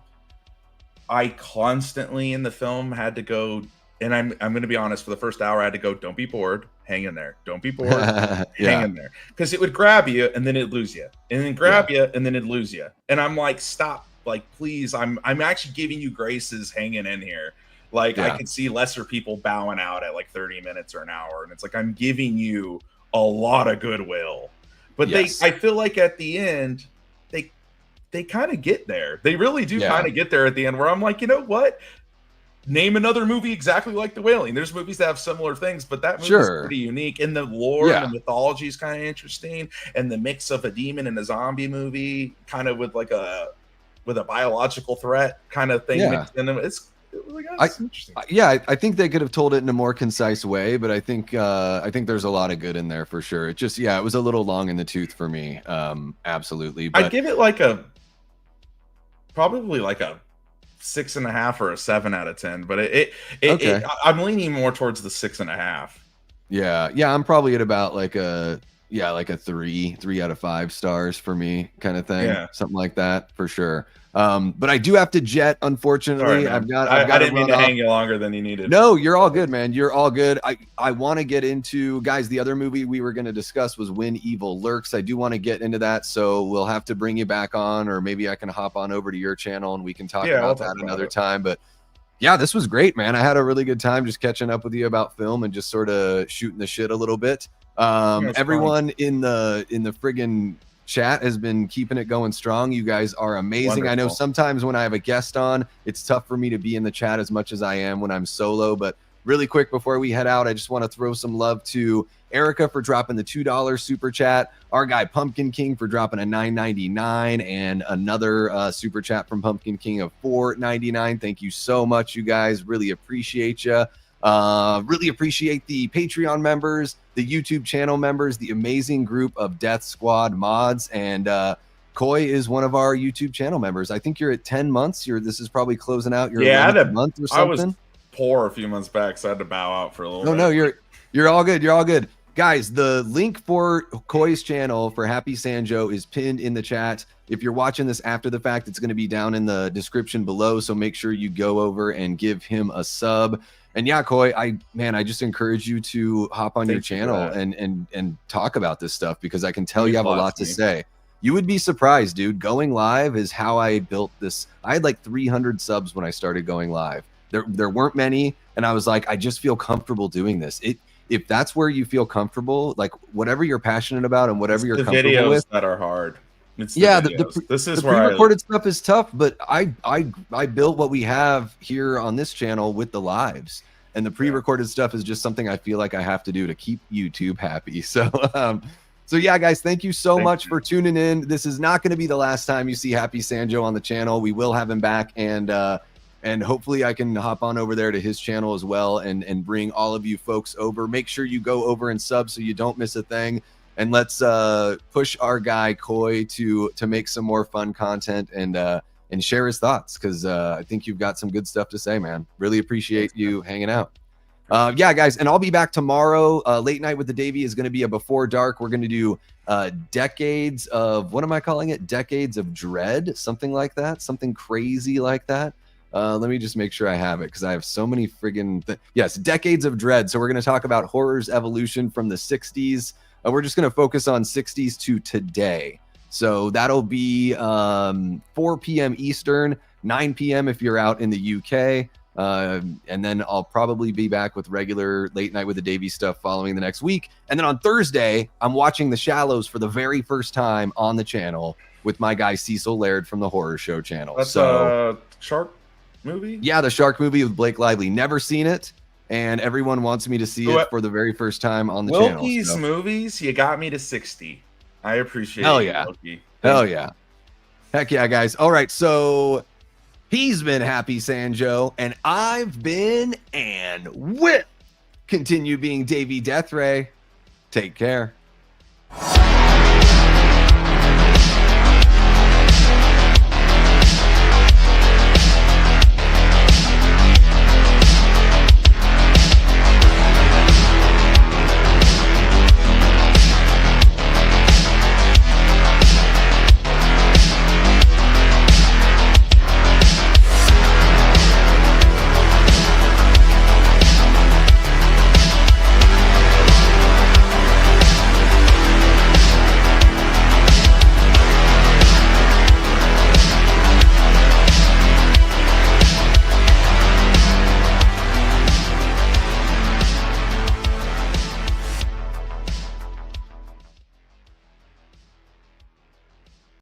Speaker 2: I constantly in the film had to go, and I'm going to be honest. For the first hour, I had to go. Don't be bored. Hang in there. Don't be bored. Hang
Speaker 1: yeah,
Speaker 2: in there, because it would grab you and then it'd lose you, and then grab you and then it'd lose you. And I'm like, stop! Like, please. I'm actually giving you graces. Hanging in here. Like, I could see lesser people bowing out at like 30 minutes or an hour, and it's like I'm giving you a lot of goodwill. But I feel like at the end, they kind of get there. They really do kind of get there at the end, where I'm like, you know what? Name another movie exactly like The Wailing. There's movies that have similar things, but that movie is pretty unique. And the lore and the mythology is kind of interesting. And the mix of a demon and a zombie movie, kind of with a biological threat kind of thing mixed in them. It's interesting.
Speaker 1: I think they could have told it in a more concise way, but I think there's a lot of good in there for sure. It just it was a little long in the tooth for me. Absolutely. But
Speaker 2: I'd give it probably like a 6.5 or a 7 out of 10. But I'm leaning more towards the 6.5.
Speaker 1: Yeah, I'm probably at about like a 3 out of 5 stars for me, kind of thing.
Speaker 2: Yeah.
Speaker 1: Something like that for sure. But I do have to jet, unfortunately.
Speaker 2: Sorry,
Speaker 1: I
Speaker 2: didn't mean to hang you longer than you needed.
Speaker 1: No, you're all good, man. You're all good. I want to get into, guys, the other movie we were going to discuss was When Evil Lurks. I do want to get into that, so we'll have to bring you back on, or maybe I can hop on over to your channel and we can talk about that another time. But yeah, this was great, man. I had a really good time just catching up with you about film and just sort of shooting the shit a little bit. Everyone in the friggin' chat has been keeping it going strong. You guys are amazing. Wonderful. I know sometimes when I have a guest on, it's tough for me to be in the chat as much as I am when I'm solo. But really quick before we head out, I just want to throw some love to Erica for dropping the $2 super chat, our guy Pumpkin King for dropping a $9.99, and another super chat from Pumpkin King of $4.99. Thank you so much, you guys. Really appreciate you. Really appreciate the Patreon members, the YouTube channel members, the amazing group of Death Squad mods, and Koi is one of our YouTube channel members. I think you're at 10 months. This is probably closing out your 11th month or something.
Speaker 2: I was poor a few months back, so I had to bow out for a little bit.
Speaker 1: No, you're all good. You're all good. Guys, the link for Koi's channel for Happy Sanjo is pinned in the chat. If you're watching this after the fact, it's going to be down in the description below, so make sure you go over and give him a sub. And yeah, Koi, I just encourage you to hop on your channel and talk about this stuff, because I can tell you have a lot to say. You would be surprised, dude. Going live is how I built this. I had like 300 subs when I started going live. There weren't many, and I was like, I just feel comfortable doing this. If that's where you feel comfortable, like whatever you're passionate about and whatever you're comfortable with,
Speaker 2: that are hard.
Speaker 1: This is where pre-recorded stuff is tough, but I built what we have here on this channel with the lives, and the pre-recorded stuff is just something I feel like I have to do to keep YouTube happy. So so yeah, guys, thank you so much for tuning in. This is not going to be the last time you see Happy Sanjo on the channel. We will have him back, and hopefully I can hop on over there to his channel as well and bring all of you folks over. Make sure you go over and sub so you don't miss a thing. And let's push our guy Koi to make some more fun content and share his thoughts, because I think you've got some good stuff to say, man. Really appreciate you hanging out. Yeah, guys, and I'll be back tomorrow. Late Night with the Davey is going to be a Before Dark. We're going to do decades of, what am I calling it? Decades of Dread, something like that, something crazy like that. Let me just make sure I have it, because I have so many friggin' yes, Decades of Dread. So we're going to talk about horror's evolution from the 60s. We're just going to focus on 60s to today. So that'll be 4 p.m. Eastern, 9 p.m. if you're out in the UK. And then I'll probably be back with regular Late Night with the Davey stuff following the next week. And then on Thursday, I'm watching The Shallows for the very first time on the channel with my guy Cecil Laird from the Horror Show channel.
Speaker 2: That's a shark movie?
Speaker 1: Yeah, the shark movie with Blake Lively. Never seen it. and everyone wants me to see it for the very first time on the
Speaker 2: Wilkie's
Speaker 1: channel.
Speaker 2: movies, you got me to 60. I appreciate
Speaker 1: Hell
Speaker 2: you,
Speaker 1: yeah.
Speaker 2: Wilkie.
Speaker 1: Hell yeah. Heck yeah, guys. All right, so he's been Happy Sanjo, and I've been and will continue being Davey Deathray. Take care.